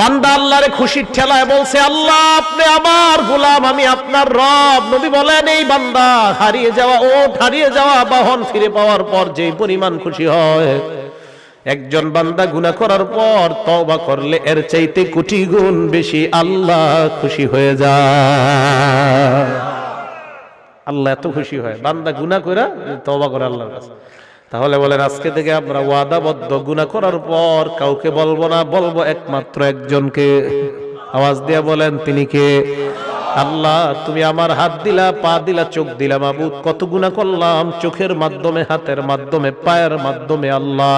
বান্দা আল্লাহরে খুশির ঠেলায় বলছে, আল্লাহ আপনি আমার গোলাম, আমি আপনার রব। নবী বলেন, এই বান্দা হারিয়ে যাওয়া ওট, হারিয়ে যাওয়া বাহন ফিরে পাওয়ার পর যে পরিমাণ খুশি হয়, একজন বান্দা গুনাহ করার পর তওবা করলে এর চাইতে কোটি গুণ বেশি আল্লাহ খুশি হয়ে যায়। আল্লাহ এত খুশি হয় বান্দা গুনাহ করে তওবা করে আল্লাহর কাছে। তাহলে বলেন, আজকে থেকে আমরা ওয়াদাবদ্ধ, গুনাহ করার পর কাউকে বলবো না, বলবো একমাত্র একজনকে। আওয়াজ দিয়ে বলেন, তিনি কে? আল্লাহ। তুমি আমার হাত দিলা, পা দিলা, চোখ দিলা মাবুদ, কত গুনাহ করলাম চোখের মাধ্যমে, হাতের মাধ্যমে, পায়ের মাধ্যমে। আল্লাহ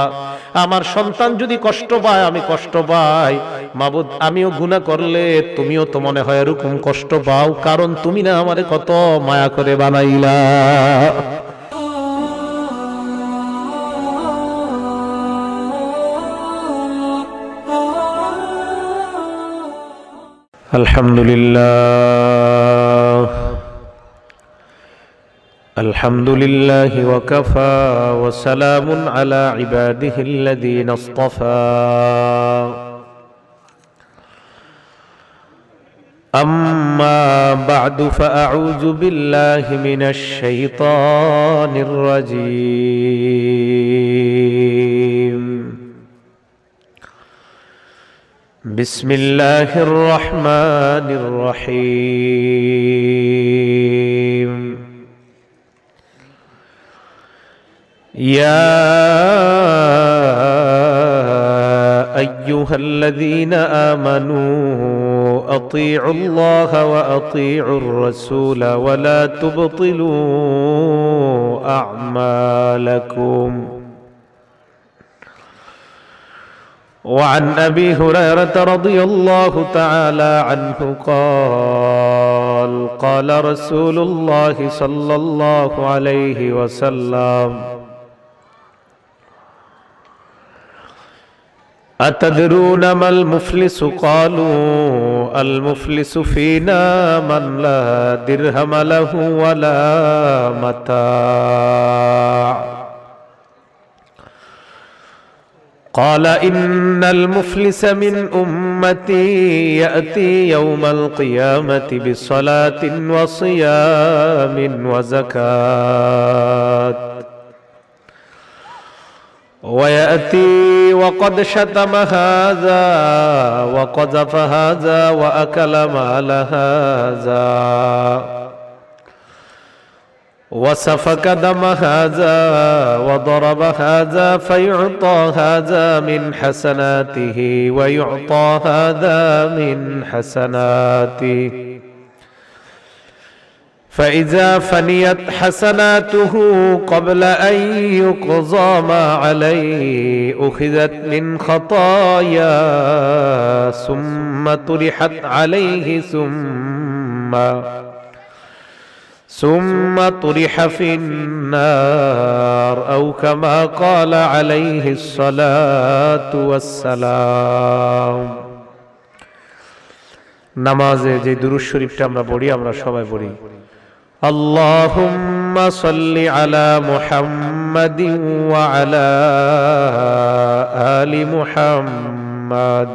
আমার সন্তান যদি কষ্ট পায়, আমি কষ্ট পাই মাবুদ, আমিও গুনাহ করলে তুমিও তো মনে হয় এরকম কষ্ট পাও, কারণ তুমি না আমারে কত মায়া করে বানাইলা। আলহামদুলিল্লাহ, আলহামদুলিল্লাহি ওয়া কাফা ওয়া সালামুন আলা ইবাদিহিল্লাযীনা ইসতাফা। আম্মা বা'দু ফাআউযু বিল্লাহি মিনাশ শাইতানির রাজীম। বিসমিল্লাহির রহমানির রহিম। ইয়া আইয়ুহাল্লাযীনা আমানু আতিউল্লাহা ওয়া আতিউর রাসূলা ওয়া লা তুবতিলু আ'মালাকুম। وعن أبي هريرة رضي الله تعالى عنه قال قال رسول الله صلى الله عليه وسلم أتدرون ما المفلس؟ قالوا المفلس فينا من لا درهم له ولا متاع. قال إن المفلس من أمتي يأتي يوم القيامة بصلاة وصيام وزكاة، ويأتي وقد شتم هذا وقذف هذا وأكل مال هذا وسفك دم هذا وضرب هذا، فيعطى هذا من حسناته ويعطى هذا من حسناته، فإذا فنيت حسناته قبل أن يقضى ما عليه أخذت من خطايا ثم طرحت عليه ثم طرح في النار أو كما قال عليه الصلاة والسلام. নামাজে যে দুরূদ শরীফটা আমরা পড়ি, আমরা সবাই পড়ি, আল্লাহুম্মা সাল্লি আলা মুহাম্মাদিন ওয়া আলা আলি মুহাম্মাদ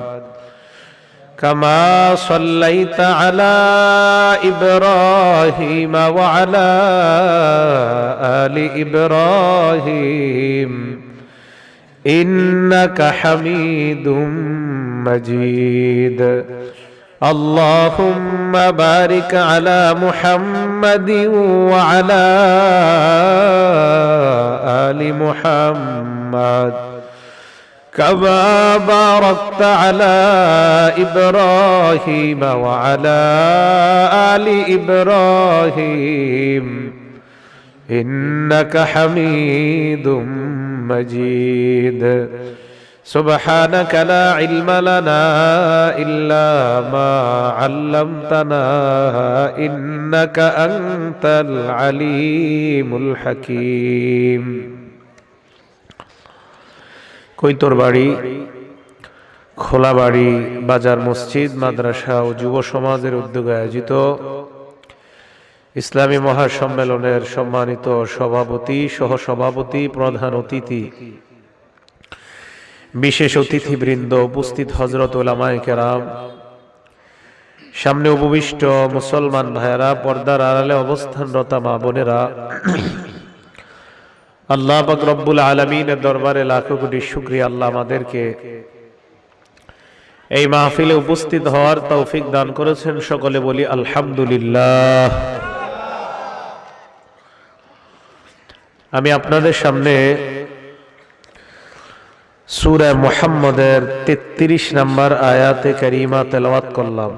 كما صليت على إبراهيم وعلى آل إبراهيم إنك حميد مجيد. اللهم بارك على محمد وعلى آل محمد كما باركت على إبراهيم وعلى آل إبراهيم إنك حميد مجيد. سبحانك لا علم لنا إلا ما علمتنا إنك أنت العليم الحكيم. কৈতরবাড়ি, খোলাবাড়ি বাজার মসজিদ, মাদ্রাসা ও যুব সমাজের উদ্যোগে আয়োজিত ইসলামী মহাসম্মেলনের সম্মানিত সভাপতি, সহসভাপতি, প্রধান অতিথি বিশেষ অতিথিবৃন্দ, উপস্থিত হযরত উলামায়ে কেরাম, সামনে উপবিষ্ট মুসলমান ভাইয়েরা, পর্দার আড়ালে অবস্থানরত মা বোনেরা, আল্লাহ পাক রব্বুল আলামিনের দরবারে লাখো কোটি শুকরিয়া। আল্লাহ আমাদেরকে এই মাহফিলে উপস্থিত হওয়ার তৌফিক দান করেছেন। সকলে বলি আলহামদুলিল্লাহ। আমি আপনাদের সামনে সূরা মুহাম্মদের 33 নম্বর আয়াতে কারিমা তেলাওয়াত করলাম।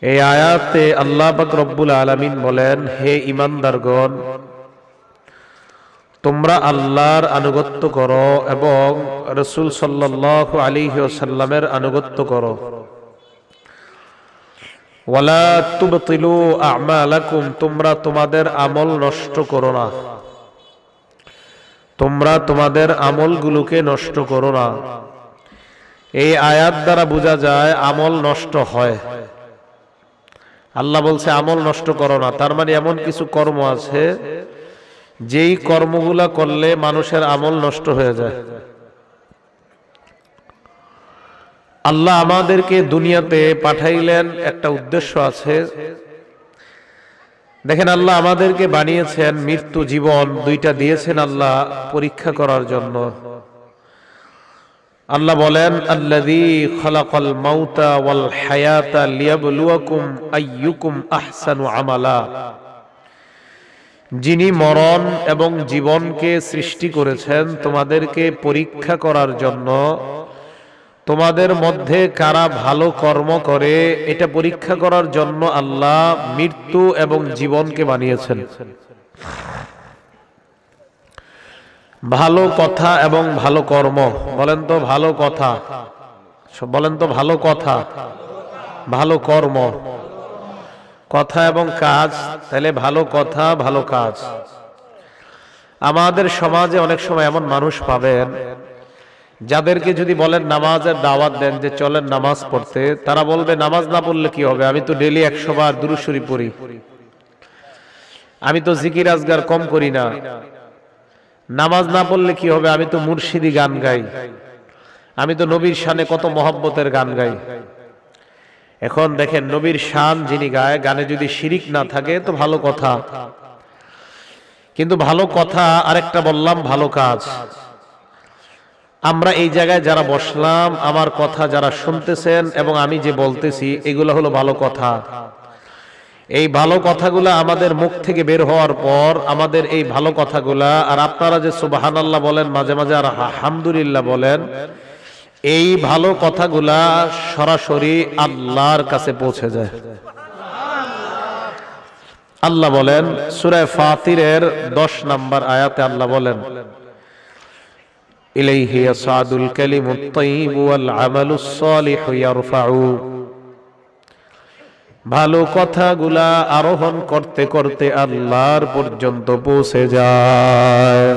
এই আয়াতে আল্লাহ পাক রব্বুল আলামিন বলেন, হে ঈমানদারগণ, তোমরা আল্লাহর আনুগত্য করো এবং রাসূল সাল্লাল্লাহু আলাইহি ওয়াসাল্লামের আনুগত্য করো। ওয়ালা তুবতিলু আমালাকুম, তোমরা তোমাদের আমল নষ্ট করো না, তোমরা তোমাদের আমলগুলোকে নষ্ট করো না। এই আয়াত দ্বারা বোঝা যায় আমল নষ্ট হয়। আল্লাহ বলছে আমল নষ্ট করো না, তার মানে এমন কিছু কর্ম আছে যেই কর্মগুলা করলে মানুষের আমল নষ্ট হয়ে যায়। আল্লাহ আমাদেরকে দুনিয়াতে পাঠাইলেন, একটা উদ্দেশ্য আছে। দেখেন, আল্লাহ আমাদেরকে বানিয়েছেন, মৃত্যু জীবন দুইটা দিয়েছেন আল্লাহ পরীক্ষা করার জন্য। আল্লাহ বলেন, আল্লাযী খালাকাল মাউতা ওয়াল হায়াতা লিয়াবলুয়াকুম আইয়ুকুম আহসানু আমালা, যিনি মরণ এবং জীবনকে সৃষ্টি করেছেন তোমাদেরকে পরীক্ষা করার জন্য, তোমাদের মধ্যে কারা ভালো কর্ম করে এটা পরীক্ষা করার জন্য আল্লাহ মৃত্যু এবং জীবনকে বানিয়েছেন। ভালো কথা এবং ভালো কর্ম, বলেন তো ভালো কথা, বলেন তো ভালো কথা, ভালো কর্ম, কথা এবং কাজ, তাহলে ভালো কথা ভালো কাজ। আমাদের সমাজে অনেক সময় এমন মানুষ পাবেন যাদেরকে যদি বলেন নামাজের দাওয়াত দেন যে চলেন নামাজ পড়তে, তারা বলবে নামাজ না পড়লে কি হবে, আমি তো ডেইলি 100 বার দুরূদ শরীফ পড়ি, আমি তো জিকির আজগার কম করি না। নামাজ না পড়লে কি হবে, আমি তো মুর্শিদি গান গাই, আমি তো নবীর শানে কত মহব্বতের গান গাই। এখন দেখেন, নবীর শান যিনি গায়, গানে যদি শিরিক না থাকে তো ভালো কথা, কিন্তু ভালো কথা আরেকটা বললাম ভালো কাজ। আমরা এই জায়গায় যারা বসলাম, আমার কথা যারা শুনতেছেন এবং আমি যে বলতেছি, এগুলো হলো ভালো কথা। এই ভালো কথাগুলা আমাদের মুখ থেকে বের হওয়ার পর আমাদের এই ভালো কথাগুলা, আর আপনারা যে সুবহানাল্লাহ বলেন মাঝে মাঝে আর আলহামদুলিল্লাহ বলেন, এই ভালো কথাগুলা সরাসরি আল্লাহর কাছে পৌঁছে যায়। আল্লাহ বলেন সূরা ফাতিরের 10 নম্বর আয়াতে আল্লাহ বলেন, ইলাইহি ইয়াসাদুল কালিমুত তাইয়্যিবু ওয়াল আমালুস সালিহু ইয়ারফাউ। ভালো কথাগুলা আরোহণ করতে করতে আল্লাহর পর্যন্ত পৌঁছে যায়।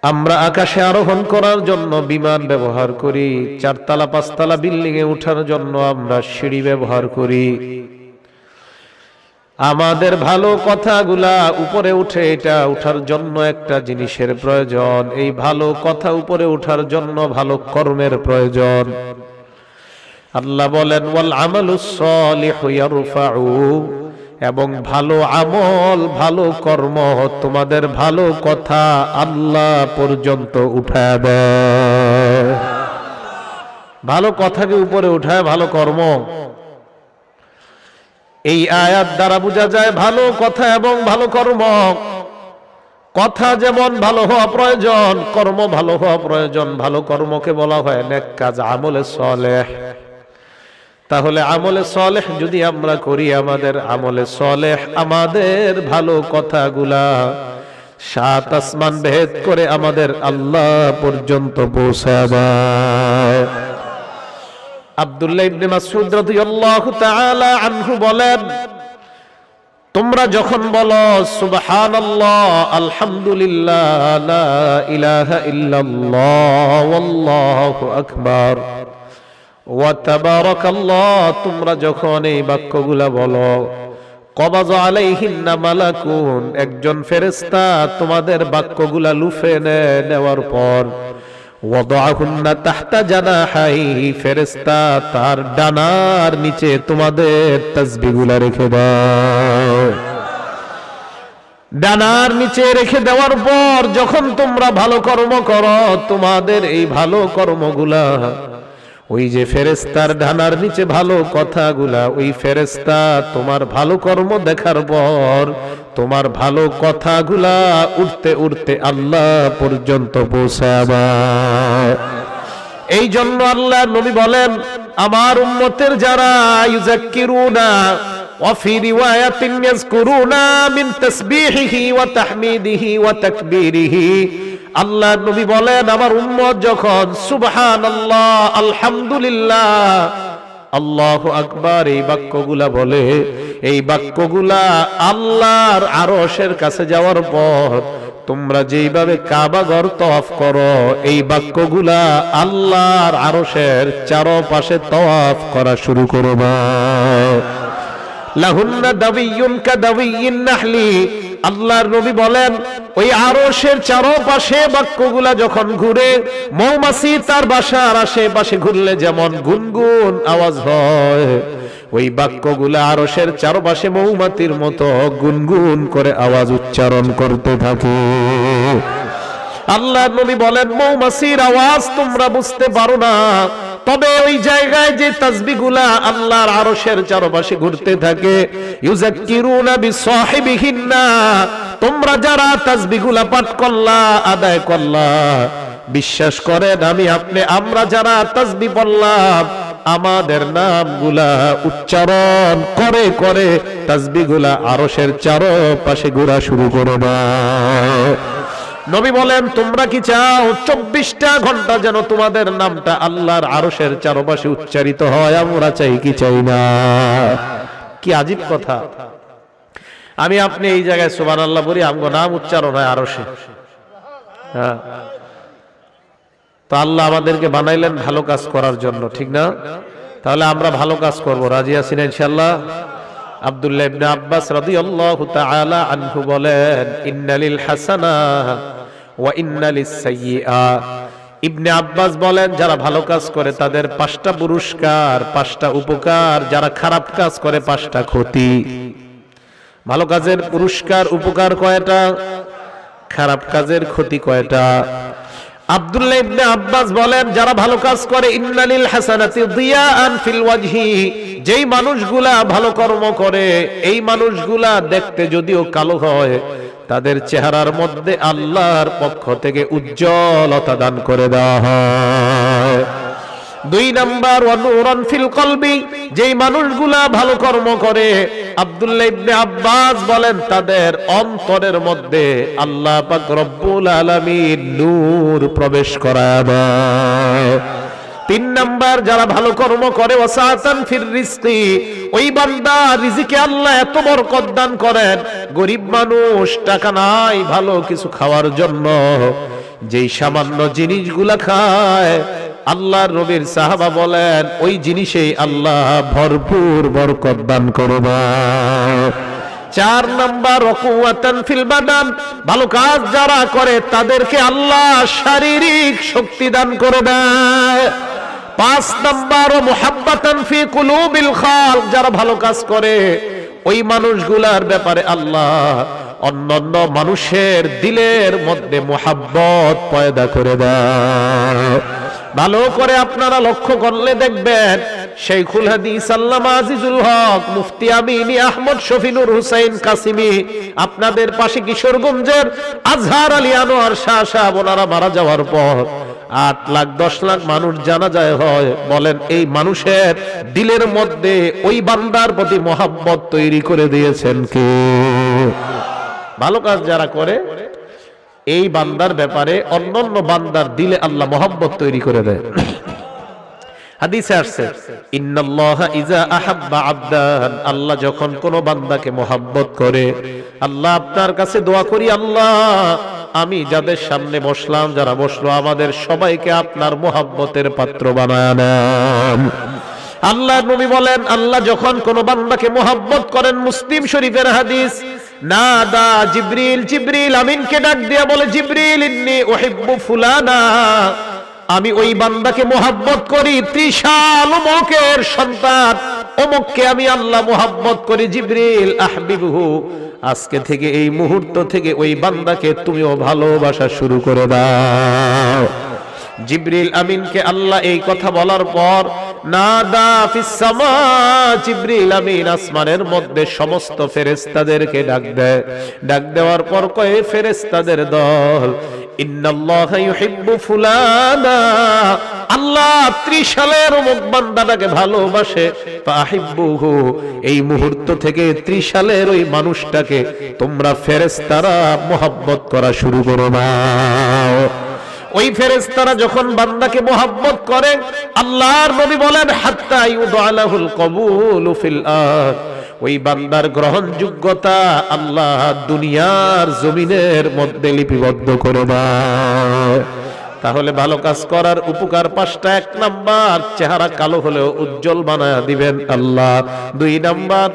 আমরা আকাশে আরোহণ করার জন্য বিমান ব্যবহার করি, 4 তলা 5 তলা বিল্ডিং এ ওঠার জন্য আমরা সিঁড়ি ব্যবহার করি। আমাদের ভালো কথাগুলা উপরে উঠে, এটা উঠার জন্য একটা জিনিসের প্রয়োজন। এই ভালো কথা উপরে উঠার জন্য ভালো কর্মের প্রয়োজন। আল্লাহ বলেন ওয়াল আমালুস সালিহু ইয়ারফাউ, এবং ভালো আমল ভালো কর্ম তোমাদের ভালো কথা আল্লাহ পর্যন্ত উঠাবে। ভালো কথাকে উপরে উঠায় ভালো কর্ম। এই আয়াত দ্বারা বোঝা যায় ভালো কথা এবং ভালো কর্ম। কথা যেমন ভালো হওয়া প্রয়োজন, কর্ম ভালো হওয়া প্রয়োজন। ভালো কর্মকে বলা হয় নেক কাজ, আমলে সালেহ। তাহলে আমলে সালেহ যদি আমরা করি, আমাদের আমলে সালেহ আমাদের ভালো কথাগুলা 7 আসমান ভেদ করে আমাদের আল্লাহ পর্যন্ত পৌঁছাবে। আব্দুল্লাহ ইবনে মাসউদ রাদিয়াল্লাহু তাআলা আনহু বলেন, তোমরা যখন বলো সুবহানাল্লাহ, আলহামদুলিল্লাহ, লা ইলাহা ইল্লাল্লাহ, ওয়াল্লাহু আকবার, ওয়া তাবারাকাল্লাহ, তোমরা যখন এই বাক্যগুলা বলো, কবাযা আলাইহিন্না মালাকুন, একজন ফেরেশতা তোমাদের বাক্যগুলা লুফে নেওয়ার পর ওয়াদাহুন্না তাহতা জানাহাইহি, ফেরেশতা তার ডানার নিচে তোমাদের তাসবিহগুলা রেখে দাও। ডানার নিচে রেখে দেওয়ার পর যখন তোমরা ভালো কর্ম করো, তোমাদের এই ভালো কর্মগুলা ওই যে ফেরেশতার ডানার নিচে ভালো কথাগুলা, ওই ফেরেশতা তোমার ভালো কর্ম দেখার পর তোমার ভালো কথাগুলা উঠতে উঠতে আল্লাহ পর্যন্ত পৌঁছাবে। এই জন্য আল্লাহর নবী বলেন, আমার উম্মতের যারা ইউযাক্কিরুনা ওয়া ফি রিওয়ায়াতিন ইয়াযকুরুনা মিন তাসবিহিহি ওয়া তাহমিদিহি ওয়া তাকবীরিহি, আল্লাহর নবী বলেন আমার উম্মত যখন সুবহানাল্লাহ, আলহামদুলিল্লাহ, আল্লাহু আকবার এই বাক্যগুলা বলে, এই বাক্যগুলা আল্লাহর আরশের কাছে যাওয়ার পর তোমরা যেইভাবে কাবা ঘর তওয়াফ করো, এই বাক্যগুলা আল্লাহর আরশের চারপাশে তওয়াফ করা শুরু করবা। লাহুন্না দাবিয়ুন কাদাবিয়িন নাহলি, আল্লাহর নবী বলেন ওই আরশের চারপাশে বাক্যগুলা যখন ঘুরে, মৌমাছি তার বাসার আশেপাশে ঘুরলে যেমন গুনগুন আওয়াজ হয়, ওই বাক্যগুলা আরশের চারপাশে মৌমাছির মতো গুনগুন করে আওয়াজ উচ্চারণ করতে থাকে। আল্লাহর নবী বলেন মৌমাছির আওয়াজ তোমরা বুঝতে পারো না, তবে ওই জায়গায় যে তাসবিহগুলা আল্লাহর আরশের চারপাশে ঘুরতে থাকে, ইউযাক্কিরুনা বিসাহিবিহিন্না, তোমরা যারা তাসবিহগুলা পাঠ করলা, আদায় করলা, বিশ্বাস করেন আমরা যারা তাসবিহ পড়লাম, আমাদের নামগুলা উচ্চারণ করে করে তাসবিহগুলা আরশের চারপাশে ঘোরা শুরু করবা। নবী বলেন তোমরা কি চাও 24টা ঘন্টা যেন তোমাদের নামটা আল্লাহর আরশের চারপাশে উচ্চারিত হয়? আমরা চাই কি চাই না? কি আজীব কথা। আমি আপনি এই জায়গায় সুবহানাল্লাহ বলি, আমগো নাম উচ্চারণ হয় আরশে। হ্যাঁ, তো আল্লাহ আমাদেরকে বানাইলেন ভালো কাজ করার জন্য, ঠিক না? তাহলে আমরা ভালো কাজ করব, রাজি আছি না ইনশাআল্লাহ? আব্দুল্লাহ ইবনে আব্বাস রাদিয়াল্লাহু তাআলা আনহু বলেন, ইন্নালিল হাসানা ওয়া ইন্নালিস সাইয়্যিআ। ইবনে আব্বাস বলেন যারা ভালো কাজ করে তাদের 5টা পুরস্কার, 5টা উপকার, যারা খারাপ কাজ করে 5টা ক্ষতি। ভালো কাজের পুরস্কার উপকার কয়টা? খারাপ কাজের ক্ষতি কয়টা? আব্দুল্লাহ ইবনে আব্বাস বলেন যারা ভালো কাজ করে, ইন্নালিল হাসানাতি দিয়াআন ফিল ওয়াজহি, যেই মানুষগুলা ভালো কর্ম করে এই মানুষগুলা দেখতে যদিও কালো হয়, তাদের চেহারার মধ্যে আল্লাহর পক্ষ থেকে উজ্জ্বলতা দান করে দেওয়া হয়। 2 নাম্বার, ওয়া নূরান ফিল কলবি, যেই মানুষগুলা ভালো কর্ম করে আব্দুল্লাহ ইবনে আব্বাস বলেন তাদের অন্তরের মধ্যে আল্লাহ পাক রব্বুল আলামিন নূর প্রবেশ করায়। 3 নাম্বার, যারা ভালো কর্ম করে ওয়াসাতান ফির রিজকি, ওই বান্দা রিজিকে আল্লাহ এত বরকত দান করেন, গরিব মানুষ টাকা নাই ভালো কিছু খাওয়ার জন্য, যেই সামান্য জিনিসগুলা খায় আল্লাহর নবীর সাহাবা বলেন ওই জিনিসেই আল্লাহ ভরপুর বরকত দান করবে। 4 নাম্বার, ওয়াকুওয়াতান ফিল বাদান, ভালো কাজ যারা করে তাদেরকে আল্লাহ শারীরিক শক্তি দান করবে। 5 নাম্বার, মুহাব্বাতান ফি কুলুবিল খালক, যারা ভালো কাজ করে ওই মানুষগুলার ব্যাপারে আল্লাহ অন্যান্য মানুষের দিলের মধ্যে মুহাব্বত পয়দা করে দেয়। ভালো করে আপনারা লক্ষ্য করলে দেখবেন শাইখুল হাদিস আল্লামা আজিজুল হক মুফতি আমিনী আহমদ শফিনুর হুসাইন কাসিমি, আপনাদের পাশে কিশোরগঞ্জের আজহার আলী আনোয়ার শাহ সাহেব, ওনারা মারা যাওয়ার পর 8 লাখ 10 লাখ মানুষ জানাজায় হয়। বলেন এই মানুষের দিলের মধ্যে ওই বান্দার প্রতি মহব্বত তৈরি করে দিয়েছেন কে? ভালো কাজ যারা করে এই বান্দার ব্যাপারে অন্যান্য বান্দার দিলে আল্লাহ মহব্বত তৈরি করে দেয়। হাদিসে আসছে, ইন্নাল্লাহা ইজা আহাব্বা আবদান, আল্লাহ যখন কোন বান্দাকে মহব্বত করে, আল্লাহ আপনার কাছে দোয়া করি, আল্লাহ আমি যাদের সামনে বসলাম, যারা বসলো, আমাদের সবাইকে আপনার মহব্বতের পাত্র বানায় নেন। আল্লাহর নবী বলেন, আল্লাহ যখন কোন বান্দাকে মোহাব্বত করেন, মুসলিম শরীফের হাদিস, নাদা জিবরিল, জিবরিল আমিনকে ডাক দিয়া বলে, জিবরিল ইন্নী উহিব্বু ফুলানা, আমি ওই বান্দাকে মোহাব্বত করি, ত্রিশাল অমুকের সন্তান অমুককে আমি আল্লাহ মোহাব্বত করি। জিবরিল আহবিবহু, আজকে থেকে এই মুহূর্ত থেকে ওই বান্দাকে তুমিও ভালোবাসা শুরু করে দাও। জিবরিল আমিনকে আল্লাহ এই কথা বলার পর নাদা ফিস সামা, জিবরিল আমিন আসমানের মধ্যে সমস্ত ফেরেশতাদেরকে ডাক দেয়। ডাক দেওয়ার পর কয়, ফেরেশতাদের দল, ইন্নাল্লাহা ইউহিব্বু ফুলানা, আল্লাহ ত্রিশালের অমুক বান্দাটাকে ভালোবাসে, ফাহিব্বুহু, এই মুহূর্ত থেকে ত্রিশালের ওই মানুষটাকে তোমরা ফেরেশতারা মোহাব্বত করা শুরু করো দাও। ওই ফেরেশতারা যখন বান্দাকে মোহাব্বত করে, আল্লাহর নবী বলেন, হাত্তা ইউদালাহুল কবুল ফিল আরদ, ওই বান্দার গ্রহণযোগ্যতা আল্লাহ দুনিয়ার জমিনের মধ্যে লিপিবদ্ধ করে দেয়। তাহলে ভালো কাজ করার উপকার পাঁচটা। 1 নাম্বার, চেহারা কালো হলেও উজ্জ্বল বানায় দিবেন আল্লাহ। 2 নাম্বার,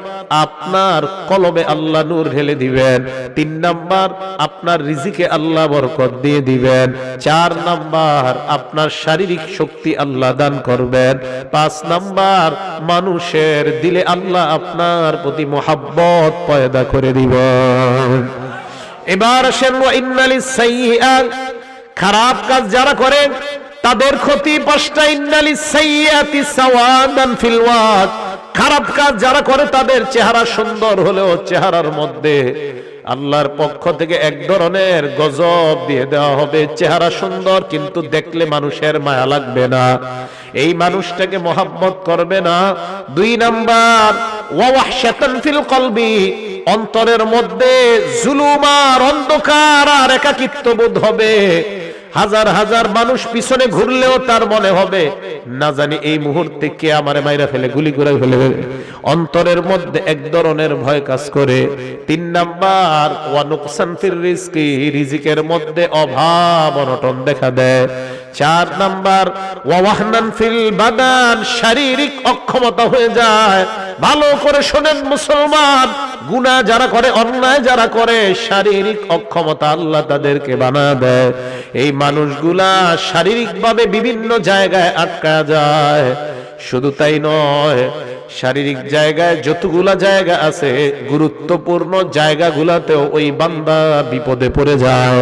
আপনার কলবে আল্লাহ নূর ঢেলে দিবেন। 3 নাম্বার, আপনার রিজিকে আল্লাহ বরকত দিয়ে দিবেন। 4 নাম্বার, আপনার শারীরিক শক্তি আল্লাহ দান করবেন। 5 নাম্বার, মানুষের দিলে আল্লাহ আপনার প্রতি মোহাব্বত পয়দা করে দিবেন। এবার আসেন, ওয়া ইন্নালিস সাইয়্যাত, খারাপ কাজ যারা করে তাদের ক্ষতি 5টা। ইন্নালিস সাইয়্যাতি সাওয়াদান ফিল ওয়াজ, খারাপ কাজ যারা করে তাদের চেহারা সুন্দর হলেও চেহারার মধ্যে আল্লাহর পক্ষ থেকে এক ধরনের গজব দিয়ে দেওয়া হবে। চেহারা সুন্দর কিন্তু দেখলে মানুষের মায়া লাগবে না, এই মানুষটাকে মোহাব্বত করবে না। 2 নাম্বার, ওয়া ওয়াহশাতান ফিল কলবি, অন্তরের মধ্যে জুলুম আর অন্ধকার আর একাকিত্ব বোধ হবে। হাজার হাজার মানুষ পিছনে ঘুরলেও তার মনে হবে, না জানি এই মুহূর্তে কে আমারে মাইরা ফেলে, গুলি করে ফেলবে। অন্তরের মধ্যে এক ধরনের ভয় কাজ করে। 3 নাম্বার, ওয়া নুকসান ফির রিজকি, রিজিকের মধ্যে অভাব অনটন দেখা দেয়। 4 নাম্বার, ওয়া ওয়াহনান ফিল বাদান, শারীরিক অক্ষমতা হয়ে যায়। ভালো করে শোনেন মুসলমান, গুনাহ যারা করে, অন্যায় যারা করে, শারীরিক অক্ষমতা আল্লাহ তাদেরকে বানায় দেয়। এই মানুষগুলা শারীরিকভাবে বিভিন্ন জায়গায় আটকা যায়। শুধু তাই নয়, শারীরিক জায়গায় যতগুলা জায়গা আছে, গুরুত্বপূর্ণ জায়গাগুলাতেও ওই বান্দা বিপদে পড়ে যায়।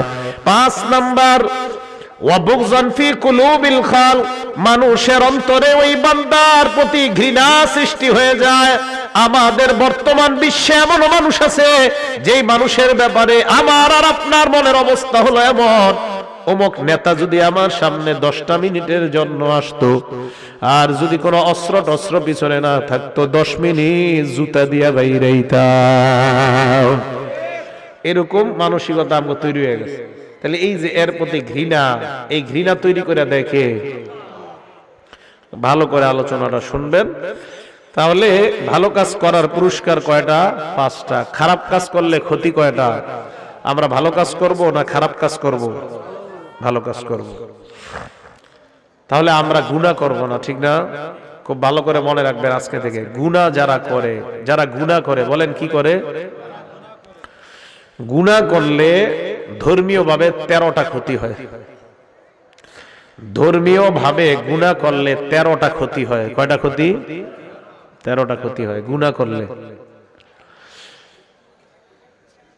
5 নাম্বার, ওয়া বুগযান ফি কুলুবিল খাল, মানুষের অন্তরে ওই বান্দার প্রতি ঘৃণা সৃষ্টি হয়ে যায়। আমাদের বর্তমান বিশ্বে এমন মানুষ আছে যেই মানুষের ব্যাপারে আমার আর আপনার মনের অবস্থা হলো এমন, অমুক নেতা যদি আমার সামনে 10টা মিনিটের জন্য আসতো, আর যদি কোনো অস্ত্র টস্ত্র পিছনে না থাকতো, 10 মিনিট জুতা দিয়া বাইরেইতাম। এরকম মানসিকতা আমাদের তৈরি হয়ে গেছে। তাহলে এই যে এর প্রতি ঘৃণা, এই ঘৃণা তৈরি করে দেখে, ভালো করে আলোচনাটা শুনবেন। তাহলে ভালো কাজ করার পুরস্কার কয়টা? 5টা। খারাপ কাজ করলে ক্ষতি কয়টা? আমরা ভালো কাজ করব না খারাপ কাজ করব? ভালো কাজ করব। তাহলে আমরা গুনাহ করব না, ঠিক না? খুব ভালো করে মনে রাখবেন আজকে থেকে, গুনাহ যারা করে, যারা গুনাহ করে, বলেন কি করে? গুনাহ করলে ধর্মীয় ভাবে 13টা ক্ষতি হয়। ধর্মীয় ভাবে গুনাহ করলে 13টা ক্ষতি হয়। কয়টা ক্ষতি? 13টা ক্ষতি হয় গুনাহ করলে।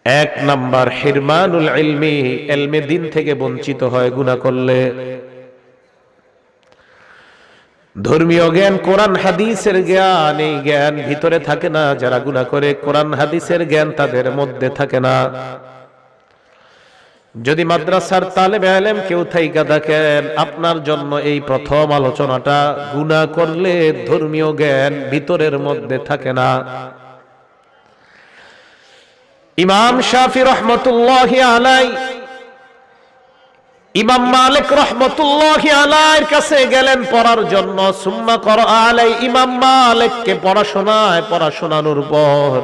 1 নাম্বার, হিরমানুল ইলমি, ইলমে দিন থেকে বঞ্চিত হয় গুনাহ করলে। ধর্মীয় জ্ঞান, কোরআন হাদিসের জ্ঞান, এই জ্ঞান ভিতরে থাকে না। যারা গুনাহ করে কোরআন হাদিসের জ্ঞান তাদের মধ্যে থাকে না। যদি মাদ্রাসার তালেবে ইলম কেউ থাইকা দেখেন, আপনার জন্য এই প্রথম আলোচনাটা, গুনাহ করলে ধর্মীয় জ্ঞান ভিতরের মধ্যে থাকে না। ইমাম শাফি রহমতুল্লাহি আলাইহি, ইমাম মালিক রহমতুল্লাহি আলাইহির কাছে গেলেন পড়ার জন্য। সুম্মা করা আলাই, ইমাম মালিককে পড়াশোনানোর পর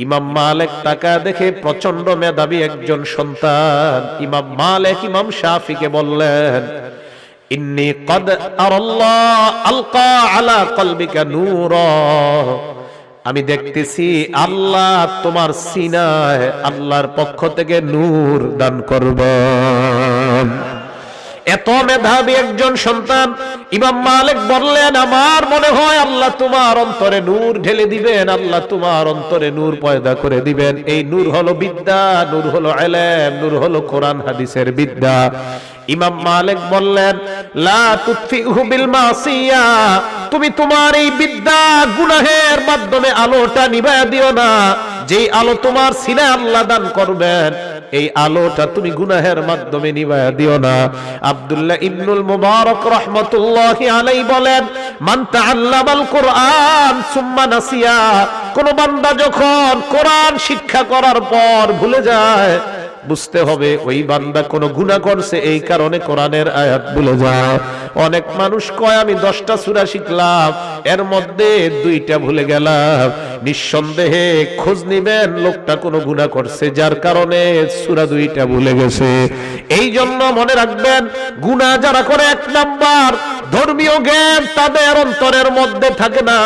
ইমাম মালিক টাকা দেখে প্রচন্ড মেধাবী একজন সন্তান। ইমাম মালিক ইমাম শাফিকে বললেন, ইন্নী ক্বাদ আরাল্লাহ আলকা আলা কলবিকা নূরা, আমি দেখতেছি আল্লাহ তোমার সিনায় আল্লাহর পক্ষ থেকে নূর দান করবেন। এত মেধাবী একজন সন্তান ইমাম মালিক বললেন, আমার মনে হয় আল্লাহ তোমার অন্তরে নূর ঢেলে দিবেন, আল্লাহ তোমার অন্তরে নূর পয়দা করে দিবেন। এই নূর হলো বিদ্যা, নূর হলো ইলম, নূর হলো কোরআন হাদিসের বিদ্যা। ইমাম মালিক বললেন, লা তুতফিহু বিল মাসিয়া, তুমি তোমার এই বিদ্যা গুনাহের মাধ্যমে আলোটা নিভায়া দিও না। যেই আলো তোমার সিনায় আল্লাহ দান করবেন, এই আলোটা তুমি গুনাহের মাধ্যমে নিভায়া দিও না। আব্দুল্লাহ ইবনুল মুবারক রাহমাতুল্লাহি আলাইহি বলেন, মান তাআল্লামাল কুরআন সুম্মা নাসিয়া, কোন বান্দা যখন কোরআন শিক্ষা করার পর ভুলে যায়, বুঝতে হবে ওই বান্দা কোন গুনাহ করছে, এই কারণে কোরআনের আয়াত ভুলে যায়। অনেক মানুষ কয় আমি 10টা সূরা শিখলাম, এর মধ্যে 2টা ভুলে গেলাম। নিঃসন্দেহে খোঁজ নিবেন লোকটা কোন গুনাহ করছে, যার কারণে সূরা 2টা ভুলে গেছে। এই জন্য মনে রাখবেন, গুনাহ যারা করে 1 নাম্বার ধর্মীয় জ্ঞান তাদের অন্তরের মধ্যে থাকে না।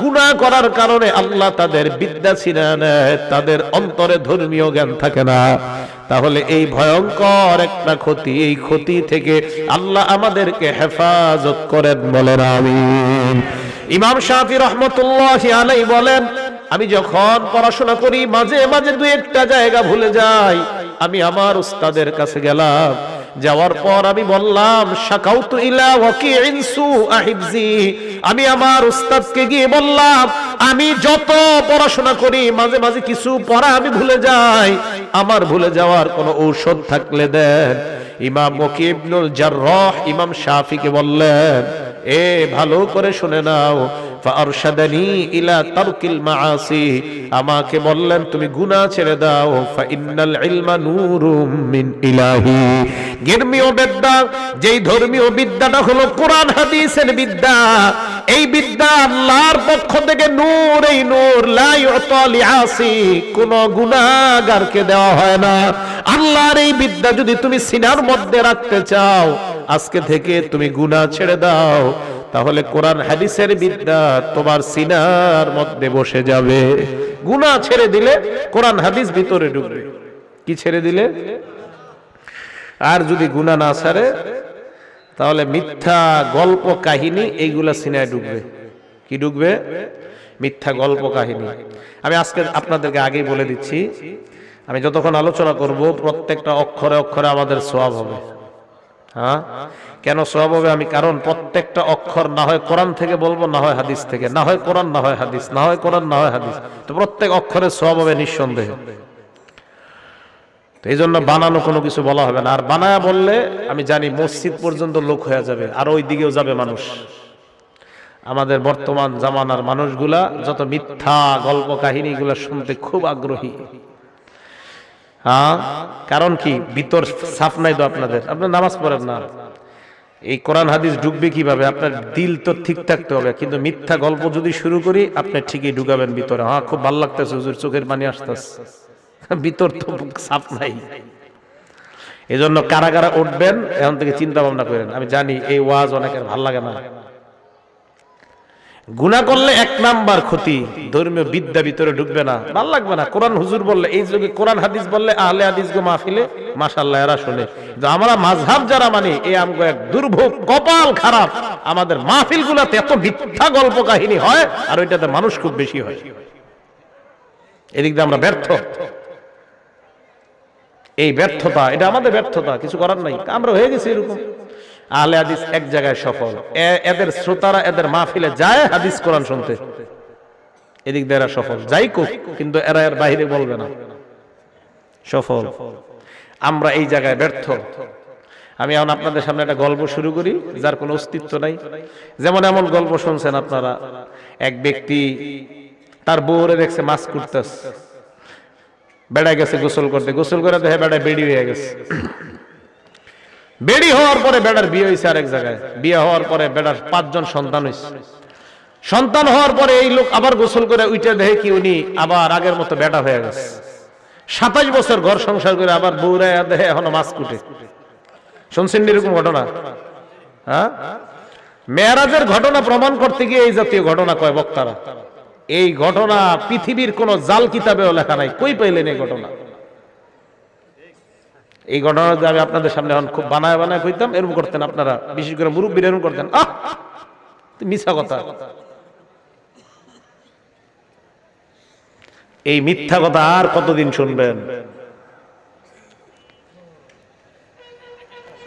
গুনাহ করার কারণে আল্লাহ তাদের বিদ্যা ছিনিয়ে নেয়, তাদের অন্তরে ধর্মীয় জ্ঞান থাকে না। তাহলে এই ভয়ঙ্কর একটা ক্ষতি, এই ক্ষতি থেকে আল্লাহ আমাদেরকে হেফাজত করেন, বলেন আমিন। ইমাম শাফি রহমতুল্লাহি আলাইহি বলেন, আমি যখন পড়াশোনা করি মাঝে মাঝে 2-1টা জায়গা ভুলে যাই। আমি আমার উস্তাদের কাছে গেলাম, যাওয়ার পর আমি বললাম, শাকাউতু ইলা ওয়াকিইন সুআ হিফজি, আমি আমার উস্তাদকে গিয়ে বললাম, আমি যত পড়াশোনা করি মাঝে মাঝে কিছু পড়া আমি ভুলে যাই, আমার ভুলে যাওয়ার কোনো ঔষধ থাকলে দেন। ইমাম ওয়াকি ইবনুল জাররাহ ইমাম শাফিকে বললেন, এ ভালো করে শুনে নাও, ফারশাদানি ইলা তারকিল মাআসি, আমাকে বললেন তুমি গুনাহ ছেড়ে দাও। ফা ইন্নাল ইলমা নূরুম মিন ইলাহি, ধর্মীয় বিদ্যা, যেই ধর্মীয় বিদ্যাটা হলো কোরআন হাদিসের বিদ্যা, এই বিদ্যা আল্লাহর পক্ষ থেকে নূর। এই নূর লা ইউতা লিআসি, কোন গুনাহগারকে দেওয়া হয় না। আল্লাহর এই বিদ্যা যদি তুমি সিনার মধ্যে রাখতে চাও, আজকে থেকে তুমি গুনাহ ছেড়ে দাও, তাহলে কোরআন হাদিসের বিদ্যা তোমার সিনার মধ্যে বসে যাবে। গুনাহ ছেড়ে দিলে কোরআন হাদিস ভিতরে ঢুকবে। কি ছেড়ে দিলে? আর যদি গুনাহ না ছাড়ে, তাহলে মিথ্যা গল্প কাহিনী এইগুলা সিনায় ঢুকবে। কি ঢুকবে? মিথ্যা গল্প কাহিনী। আমি আজকে আপনাদেরকে আগেই বলে দিচ্ছি, আমি যতক্ষণ আলোচনা করব প্রত্যেকটা অক্ষরে অক্ষরে আমাদের সওয়াব হবে। হ্যাঁ, কেন সওয়াব হবে? আমি কারণ প্রত্যেকটা অক্ষর না হয় কোরআন থেকে বলবো, না হয় হাদিস থেকে, না হয় কোরআন না হয় হাদিস, না হয় কোরআন না হয় হাদিস, তো প্রত্যেক অক্ষরের সওয়াব হবে নিঃসন্দেহে। তো এই জন্য বানানো কোনো কিছু বলা হবে না। আর বানায়া বললে আমি জানি মসজিদ পর্যন্ত লোক হয়ে যাবে, আর ওই দিকেও যাবে মানুষ। আমাদের বর্তমান জামানার মানুষগুলা যত মিথ্যা গল্প কাহিনী গুলা শুনতে খুব আগ্রহী। হ্যাঁ, কারণ কি? ভিতর সাফ নাই তো আপনাদের, আপনার নামাজ পড়েন না, এই কোরআন হাদিস ঢুকবে কিভাবে? আপনার দিল তো ঠিক থাকতে হবে। কিন্তু মিথ্যা গল্প যদি শুরু করি, আপনি ঠিকই ঢুকাবেন ভিতরে। হ্যাঁ, খুব ভালো লাগতেছে হুজুর, চোখের পানি আসতেছে, ভিতর তো সাফ নাই। এই জন্য কারা কারা উঠবেন এখন থেকে চিন্তা ভাবনা করেন। আমি জানি এই ওয়াজ অনেকের ভাল লাগে না। গুনাহ করলে 1 নাম্বার ক্ষতি, ধর্মীয় বিদ্যা ভিতরে ঢুকবে না, ভাল লাগবে না। কোরআন হুজুর বললে, এই যুগে কোরআন হাদিস বললে আহলে হাদিস গো মাহফিলে মাশাআল্লাহ এরা শুনে। কিন্তু আমরা মাযহাব যারা মানি, এই আমগো এক দুর্ভোগ, কপাল খারাপ। আমাদের মাহফিলগুলোতে এত মিথ্যা গল্প কাহিনী হয়, আর ওইটাতে মানুষ খুব বেশি হয়। এদিক দিয়ে আমরা ব্যর্থ। এই ব্যর্থতা, এটা আমাদের ব্যর্থতা, কিছু করার নাই। আমরা হয়ে গেছি এরকম। আহলে হাদিস এক জায়গায় সফল, এদের শ্রোতারা এদের মাহফিলে যায় হাদিস কোরআন শুনতে, এদিক দিয়ে এরা সফল। যাই কোক, কিন্তু এরা এর বাইরে বলবে না সফল। আমরা এই জায়গায় ব্যর্থ। আমি এখন আপনাদের সামনে একটা গল্প শুরু করি যার কোনো অস্তিত্ব নাই। যেমন এমন গল্প শুনছেন আপনারা, এক ব্যক্তি তার বউরে দেখছে মাছ কুটতেছে, বেড়া গেছে গোসল করতে, গোসল করে দেখে বেড়া বেড়ি হয়ে গেছে। বেড়ি হওয়ার পরে বেড়ার বিয়ে হয়েছে আরেক জায়গায়। বিয়ে হওয়ার পরে বেড়ার 5 জন সন্তান হয়েছে। সন্তান হওয়ার পরে এই লোক আবার গোসল করে উঠে দেখে কি উনি আবার আগের মতো বেটা হয়ে গেছে। 27 বছর ঘর সংসার করে আবার বউরা দেখে এখনো মাছ কুটে। শুনছেন এরকম ঘটনা? হ্যাঁ, মেরাজের ঘটনা প্রমাণ করতে গিয়ে এই জাতীয় ঘটনা কয় বক্তারা। এই ঘটনা পৃথিবীর কোন জাল কিতাবেও লেখা নাই। কই পাইলেন এই ঘটনা? এই ঘটনা যদি আমি আপনাদের সামনে এখন খুব বানায় বানায় কইতাম, এরকম করতেন আপনারা, বিশেষ করে মুরব্বীরা এরকম করতেন, আহ মিথ্যা কথা। এই মিথ্যা কথা আর কতদিন শুনবেন?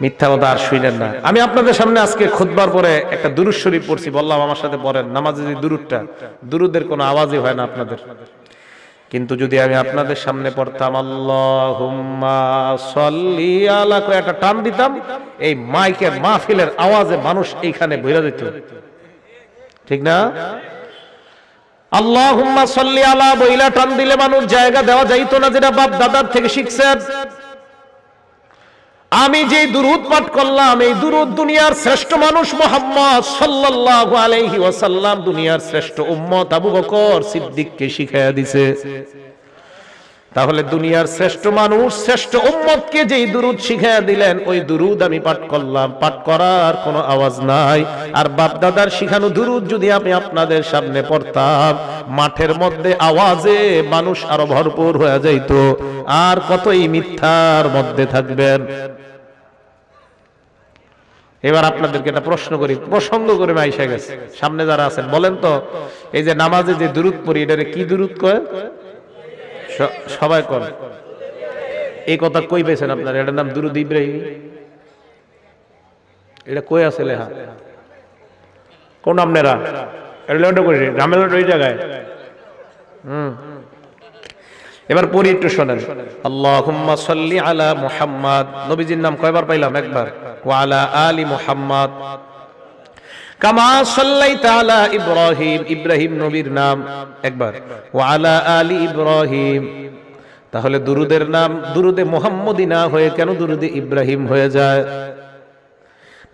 মিথ্যা কথা আর শুনেন না। আমি আপনাদের সামনে আজকে খুতবার পরে একটা দুরূদ শরীফ পড়ছি, বললাম আমার সাথে পড়েন। নামাজে যে দুরূদটা, দুরূদের কোনো আওয়াজই হয় না আপনাদের, কিন্তু যদি আমি আপনাদের সামনে পড়তাম আল্লাহুম্মা সাল্লি আলা, করে একটা টান দিতাম, এই মাইকের মাহফিলের আওয়াজে মানুষ এইখানে বইরা যেত, ঠিক না? আল্লাহুম্মা সাল্লি আলা বইলা টান দিলে মানুষ জায়গা দেওয়া যাইতো না, যেটা বাপ দাদার থেকে শিখছেন। আমি যে দুরূদ পাঠ করলাম, এই দুরূদ দুনিয়ার শ্রেষ্ঠ মানুষ মুহাম্মদ সাল্লাল্লাহু আলাইহি ওয়াসাল্লাম, দুনিয়ার শ্রেষ্ঠ উম্মত আবু বকর সিদ্দিককে শিখায়া দিছে। তাহলে দুনিয়ার শ্রেষ্ঠ মানুষ, শ্রেষ্ঠ উম্মতকে যেই দুরূদ শিখায়া দিলেন, ওই দুরূদ আমি পাঠ করলাম। পাঠ করার কোনো আওয়াজ নাই। আর বাপ দাদার শিখানো দুরূদ যদি আমি আপনাদের সামনে পড়তাম, মাঠের মধ্যে আওয়াজে মানুষ আরো ভরপুর হয়ে যাইত। আর কতই মিথ্যার মধ্যে থাকবেন। এবার আপনাদেরকে একটা প্রশ্ন করি, প্রসঙ্গ করে আইসা গেছে, সামনে যারা আছেন বলেন তো, এই যে নামাজে যে দুরূদ পড়ি, এটারে কি দুরূদ কয়? সবাই কর, এই কথা কই পেয়েছেন আপনারা? এটার নাম দুরূদ ইব্রাহিম। এটা কই আছে লেখা? কোন আপনারা এটা করি ঝামেলাটা ওই জায়গায়। এবার পড়ি, একটু শোনেন। আল্লাহুম্মা সাল্লি আলা মুহাম্মাদ, নবীজির নাম কয়বার পাইলাম? একবার। ওয়া আলা আলি মুহাম্মাদ কামা সাল্লাইতা আলা ইব্রাহিম, ইব্রাহিম নবীর নাম, একবার। ওয়া আলা আলি ইব্রাহিম। তাহলে দুরুদের নাম দুরুদে মুহাম্মদি না হয়ে কেন দুরুদে ইব্রাহিম হয়ে যায়?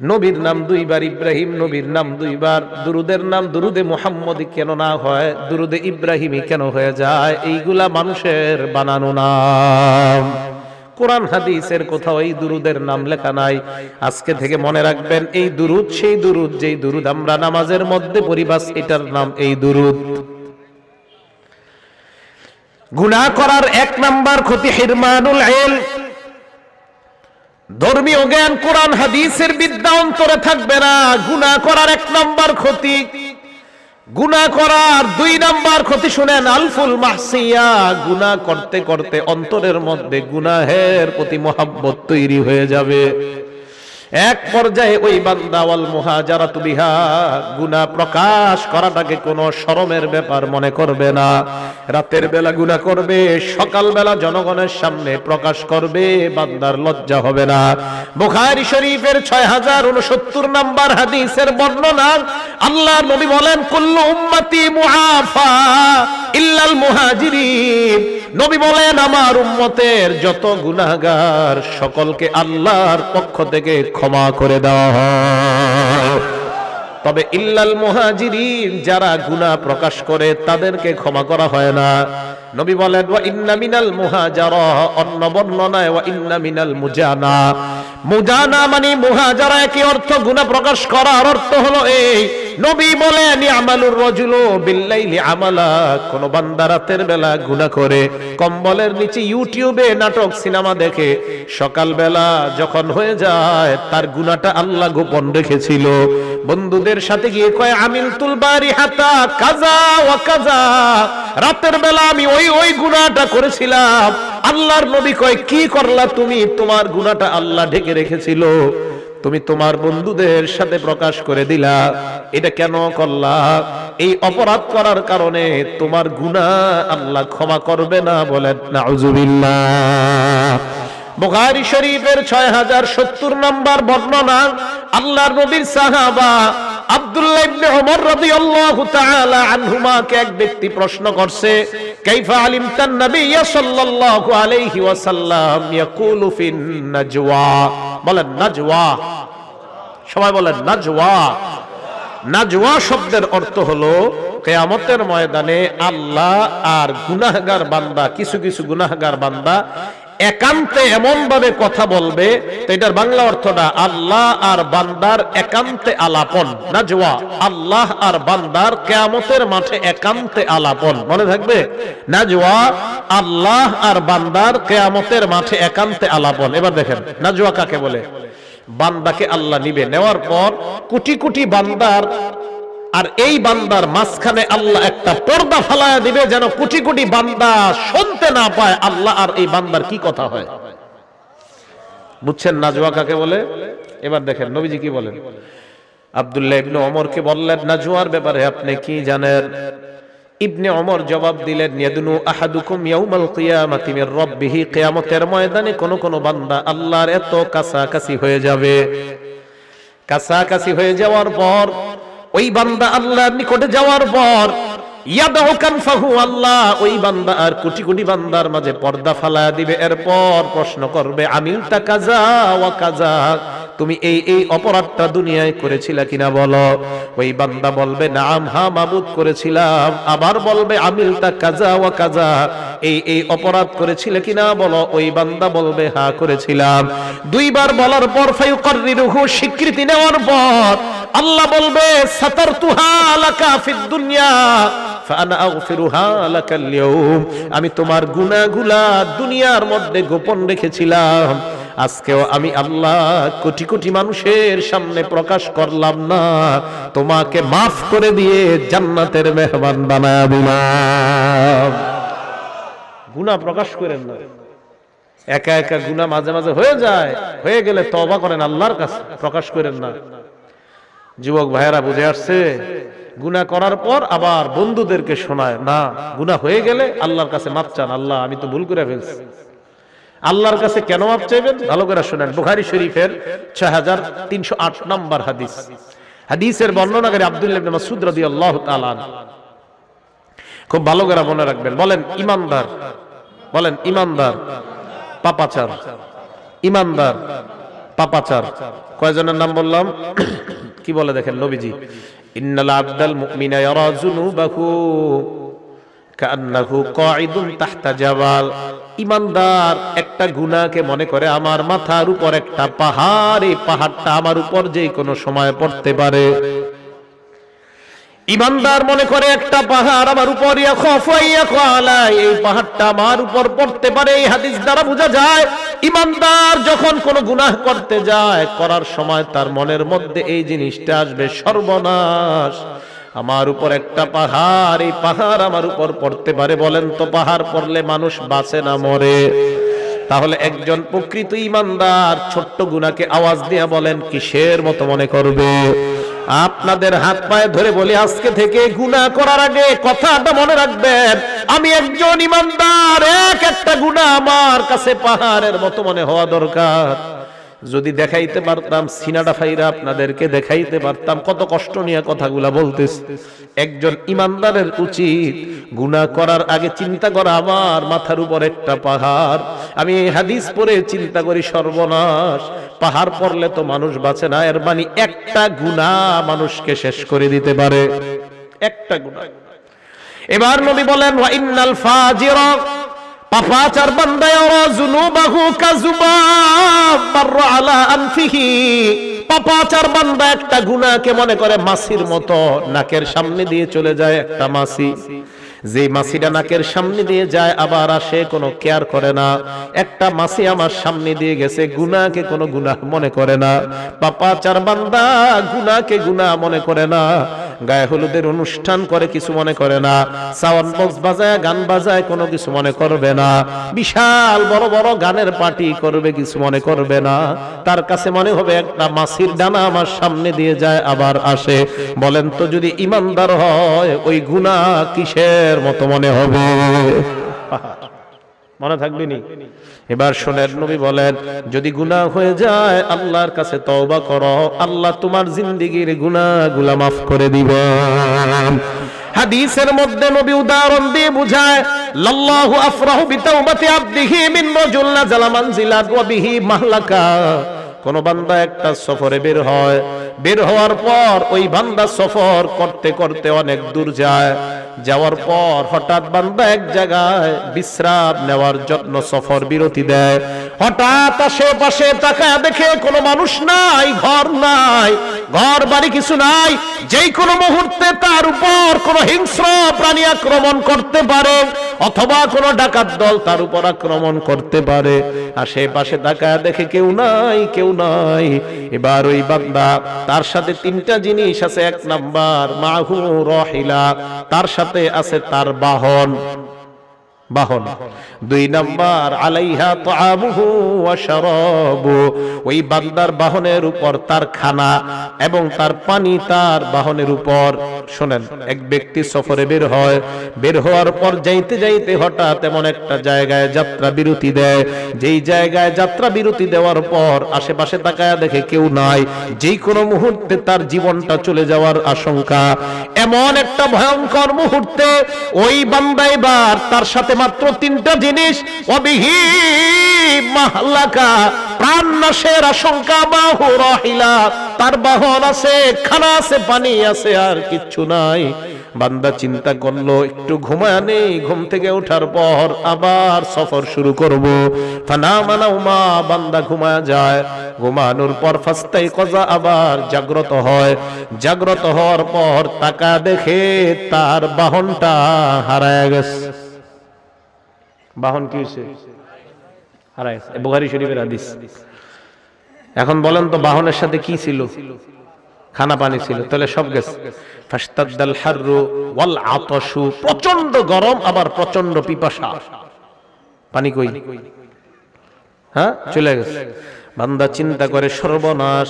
নবীর নাম দুইবার, ইব্রাহিম নবীর নাম দুইবার, দুরুদের নাম দুরুদে মুহাম্মদি কেন না হয়, দুরুদে ইব্রাহিমই কেন হয়ে যায়? এইগুলা মানুষের বানানো নাম। কোরআন হাদিসের কোথাও এই দুরুদের নাম লেখা নাই। আজকে থেকে মনে রাখবেন, এই দুরুদ সেই দুরুদ যেই দুরুদ আমরা নামাজের মধ্যে পড়ি, বাস এটার নাম এই দুরুদ। গুনাহ করার এক নাম্বার ক্ষতি হিরমানুল ইলম। ধর্মীয় জ্ঞান, কোরআন হাদিসের বিদ্যা অন্তরে থাকবে না, গুনাহ করার এক নাম্বার ক্ষতি। গুনাহ করার দুই নাম্বার ক্ষতি শুনেন, আলফুল মাহসিয়া। গুনাহ করতে করতে অন্তরের মধ্যে গুনাহের প্রতি মহব্বত তৈরি হয়ে যাবে। এক পর্যায়ে ওই বান্দা ওয়াল মুহাজারাতু বিহা, গুনাহ প্রকাশ করাটাকে কোনো শরমের ব্যাপার মনে করবে না। রাতের বেলা গুনাহ করবে, সকাল বেলা জনগণের সামনে প্রকাশ করবে, বান্দার লজ্জা হবে না। বুখারী শরীফের 6069 নাম্বার হাদিসের বর্ণনা, আল্লাহর নবী বলেন, কুল্লু উম্মতি মুআফা ইল্লাল মুহাজিরিন। নবী বলেন, আমার উম্মতের যত গুনাহগার সকলকে আল্লাহর পক্ষ থেকে ক্ষমা করে দেওয়া হয়, তবে ইল্লাল মুহাজিরিন, যারা গুনাহ প্রকাশ করে তাদেরকে ক্ষমা করা হয় না। নবী বলেন, ওয়া ইন্না মিনাল মুহাজারা, অন্য বর্ণনায় ওয়া ইন্না মিনাল মুজানা। মুজানা মানে মুহাজারা, একই অর্থ। গুনাহ প্রকাশ করার অর্থ হলো এই। নবী বলেন, ইয়ামালুর রাজুলু বিল্লাইলি আমালা, কোন বান্দা রাতের বেলা গুনাহ করে, কম্বলের নিচে ইউটিউবে নাটক সিনেমা দেখে, সকাল বেলা যখন হয়ে যায় তার গুনাহটা আল্লাহ গোপন রেখেছিল। বন্ধুদের সাথে গিয়ে কয়, আমিলতুল বারিহাতা কাজা ওয়া কাজা, রাতের বেলা আমি ওই গুনাহটা করেছিলাম। আল্লাহর নবী কয়, কি করলা তুমি? তোমার গুনাহটা আল্লাহ ঢেকে রেখেছিল, তুমি তোমার বন্ধুদের সাথে প্রকাশ করে দিলা। এটা কেন করলা? এই অপরাধ করার কারণে তোমার গুনাহ আল্লাহ ক্ষমা করবে না। বলেন নাউজুবিল্লাহ। বুখারী শরীফের 6070 নাম্বার বর্ণনা, আল্লাহর নবীর সাহাবা আব্দুল্লাহ ইবনে ওমর রাদিয়াল্লাহু তাআলা আনহুমাকে এক ব্যক্তি প্রশ্ন করছে, কাইফা আলিমতান নবী সাল্লাল্লাহু আলাইহি ওয়াসাল্লাম ইয়াকুলু ফিন নাজওয়া। বলেন নাজওয়া, সবাই বলেন নাজওয়া। নাজওয়া শব্দের অর্থ হলো কিয়ামতের ময়দানে আল্লাহ আর গুনাহগার বান্দা, কিছু কিছু গুনাহগার বান্দা একান্তে এমন ভাবে কথা বলবে, তো এটার বাংলা অর্থটা আল্লাহ আর বান্দার একান্তে আলাপন, নাজওয়া, আল্লাহ আর বান্দার কিয়ামতের মাঠে একান্তে আলাপন। মনে থাকবে, নাজওয়া, আল্লাহ আর বান্দার কিয়ামতের মাঠে একান্তে আলাপন। এবার দেখেন নাজওয়া কাকে বলে। বান্দাকে আল্লাহ নিবে, নেওয়ার পর কোটি কোটি বান্দার আর এই বান্দার মাঝখানে আল্লাহ একটা পর্দা ফালায়া দিবে, যেন কোটি কোটি বান্দা শুনতে না পায় আল্লাহ আর এই বান্দার কি কথা হয়। বুঝছেন নাজওয়া কাকে বলে? এবার দেখেন নবীজি কি বলেন। আব্দুল্লাহ ইবনে ওমরকে বললেন, নাজওয়ার ব্যাপারে আপনি কি জানেন? ইবনে ওমর জবাব দিলেন, ইয়াদনু আহাদুকুম ইয়াউমাল কিয়ামাতি মির রাব্বিহি, কিয়ামতের ময়দানে কোন কোন বান্দা আল্লাহর এত কাছাকাছি হয়ে যাবে, কাছাকাছি হয়ে যাওয়ার পর ওই বান্দা আল্লাহর নিকটে যাওয়ার পর ইয়াদউ কানফাহু, আল্লাহ ওই বান্দা আর কোটি কোটি বান্দার মাঝে পর্দা ফালায়া দিবে। এরপর প্রশ্ন করবে, আমিলতা কাযা ওয়া কাযা, তুমি এই এই অপরাধটা দুনিয়ায় করেছিলা কিনা বলো। ওই বান্দা বলবে, নাম, হ্যাঁ মাবুদ করেছিলাম। আবার বলবে, আমিলতা কাযা ওয়া কাযা, এই এই অপরাধ করেছিলে কিনা বলো। ওই বান্দা বলবে, হ্যাঁ করেছিলাম। দুইবার বলার পর ফায়ুকাররিরুহু, স্বীকৃতি নেওয়ার পর আল্লাহ বলবে, সাতারতুহা লাকা ফিদ দুনিয়া ফাআনা আগফিরুহা লাকাল ইয়াউম, আমি তোমার গুনাহগুলা দুনিয়ার মধ্যে গোপন রেখেছিলাম, আজকেও আমি আল্লাহ কোটি কোটি মানুষের সামনে প্রকাশ করলাম না, তোমাকে মাফ করে দিয়ে জান্নাতের মেহমান বানায়া দিলাম। গুনাহ প্রকাশ করেন না, একা একা গুনাহ মাঝে মাঝে হয়ে যায়, হয়ে গেলে তওবা করেন আল্লাহর কাছে, প্রকাশ করেন না। যুবক ভাইয়েরা বুঝে আসছে? গুনাহ করার পর আবার বন্ধুদেরকে শোনায় না, গুনাহ হয়ে গেলে আল্লাহর কাছে মাফ চান, আল্লাহ আমি তো ভুল করে ফেলছি। আল্লাহর কাছে কেন মাফ চাইবেন? ভালো করে শুনেন। বুখারী শরীফের 6308 নম্বর হাদিস। হাদিসের বর্ণনাকারী আব্দুল্লাহ ইবনে মাসউদ রাদিয়াল্লাহু তাআলা আনহু। খুব ভালো করে মনে রাখবেন। বলেন ইমানদার, বলেন ইমানদার পাপাচার, ইমানদার পাপাচার। কয়জনের নাম বললাম? কি বলে দেখেন নবীজি, ইন্নাল আবদাল মুমিনা ইয়ারা যুনুবাহু কান্নাহু কাঈদুন তাহতা জাবাল, ইমানদার একটা গুনাহকে মনে করে আমার মাথার উপর একটা পাহাড়, এই পাহাড়টা আমার উপর যে কোনো সময় পড়তে পারে। ইমানদার মনে করে একটা পাহাড় আমার উপর, এই পাহাড়টা আমার উপর পড়তে পারে। এই হাদিস দ্বারা বোঝা যায় ইমানদার যখন কোনো গুনাহ করতে যায়, করার সময় তার মনের মধ্যে এই জিনিসটা আসবে, সর্বনাশ, আমার উপর একটা পাহাড়, এই পাহাড় আমার উপর পড়তে পারে। বলেন তো পাহাড় পড়লে মানুষ বাঁচে না মরে? তাহলে একজন প্রকৃত ইমানদার ছোট্ট গুনাহকে আওয়াজ দিয়ে বলেন কিসের মতো মনে করবে? আপনাদের হাত পায়ে ধরে বলি, আজকে থেকে গুনাহ করার আগে কথাটা মনে রাখবেন, আমি একজন ইমানদার, এক একটা গুনাহ আমার কাছে পাহাড়ের মতো মনে হওয়া দরকার। যদি দেখাইতে পারতাম, সিনাটা ফাইরা আপনাদেরকে দেখাইতে পারতাম কত কষ্ট নিয়ে কথাগুলা বলতেছি। একজন ইমানদারের উচিত গুনাহ করার আগে চিন্তা করা, আমার মাথার উপর একটা পাহাড়। আমি এই হাদিস পড়ে চিন্তা করি, সর্বনাশ, পাহাড় পড়লে তো মানুষ বাঁচে না, এর মানে একটা গুনাহ মানুষকে শেষ করে দিতে পারে, একটা গুনাহ। এবার নবী বলেন, ওয়া ইন্নাল ফাজিরা, পাপাচার বান্দা ইয়ারা যুনুবাহু কাযুবাব মাররা আলা আনফিহি, পাপাচার বান্দা একটা গুনাহকে মনে করে মাছির মতো, নাকের সামনে দিয়ে চলে যায় একটা মাছি, যে মাছিটা নাকের সামনে দিয়ে যায় আবার আসে, কোনো কেয়ার করে না। একটা মাছি আমার সামনে দিয়ে গেছে, গুনাহকে কোনো গুনাহ মনে করে না। পাপাচার বান্দা গুনাহকে গুনাহ মনে করে না, গায়ে হলুদের অনুষ্ঠান করে কিছু মনে করে না, সাউন্ড বক্স বাজায় গান বাজায় কোনো কিছু মনে করবে না, বিশাল বড় বড় গানের পার্টি করবে কিছু মনে করবে না। তার কাছে মনে হবে একটা মাছির ডানা আমার সামনে দিয়ে যায় আবার আসে। বলেন তো যদি ইমানদার হয় ওই গুনাহ কিসের মতো মনে হবে? মনে থাকবে নি? এবার শোনেন, নবী বলেন যদি গুনাহ হয়ে যায় আল্লাহর কাছে তওবা করো, আল্লাহ তোমার জিন্দেগীর গুনাহগুলো মাফ করে দিবেন। হাদিসের মধ্যে নবী উদাহরণ দিয়ে বুঝায়, লাল্লাহু আফরাহু বিতাওবাতি আবদিহি মিন রাজুল নাযালা মানজিলাত ওয়া বিহি মাহলাকা কোন বান্দা একটা সফরে বের হয়, বের হওয়ার পর ওই বান্দা সফর করতে করতে অনেক দূর যায়, যাওয়ার পর হঠাৎ বান্দা এক জায়গায় বিশ্রাম নেওয়ার জন্য সফর বিরতি দেয়। হঠাৎ আশেপাশে তাকায় দেখে কোনো মানুষ নাই, ঘর নাই, ঘর বাড়ি কিছু নাই। যেই কোনো মুহূর্তে তার উপর কোনো হিংস্র প্রাণী আক্রমণ করতে পারে, অথবা কোনো ডাকাত দল তার উপর আক্রমণ করতে পারে। আশেপাশে তাকায় দেখে কেউ নাই, কেউ নাই। এবার ওই বান্দা, তার সাথে তিনটা জিনিস আছে। এক নাম্বার মাহু রাহিলা, তার সাথে আছে তার বাহন, বাহন। দুই নাম্বার আলাইহা তাআমুহু ওয়া শারাবু, ওই বান্দার বাহনের উপর তার খানা এবং তার পানি তার বাহনের উপর। শুনেন, এক ব্যক্তি সফরে বের হয়, বের হওয়ার পর যাইতে যাইতে হঠাৎ এমন একটা জায়গায় যাত্রা বিরতি দেয়, যেই জায়গায় যাত্রা বিরতি দেওয়ার পর আশেপাশে তাকায় দেখে কেউ নাই, যেই কোনো মুহূর্তে তার জীবনটা চলে যাওয়ার আশঙ্কা। এমন একটা ভয়ঙ্কর মুহূর্তে ওই বান্দা এবার তার সাথে মাত্র তিনটা জিনিস, অবিহি মাহলাকা, প্রাণ নাশের আশঙ্কা, বাহু রাহিলা, তার বাহন আছে, খানা আছে, পানি আছে, আর কিচ্ছু নাই। বান্দা চিন্তা করলো একটু ঘুমায় নেই, ঘুম থেকে ওঠার পর আবার সফর শুরু করব। ফানামা নাওমা, বান্দা ঘুমায় যায়। ঘুমানোর পর ফাস্তাইকাযা, আবার জাগ্রত হয়। জাগ্রত হওয়ার পর তাকা দেখে তার বাহনটা হারায় গেছে। বাহন কি হয়েছে? হারায় গেছে। বুখারী শরীফের হাদিস। এখন বলেন তো বাহনের সাথে কি ছিল? খানা পানি ছিল, তাহলে সব গেছে। ফাশতাদ্দাল হাররু ওয়াল আতাশু, প্রচন্ড গরম আবার প্রচন্ড পিপাসা। পানি কই? হ্যাঁ, চলে গেছে। বান্দা চিন্তা করে সর্বনাশ,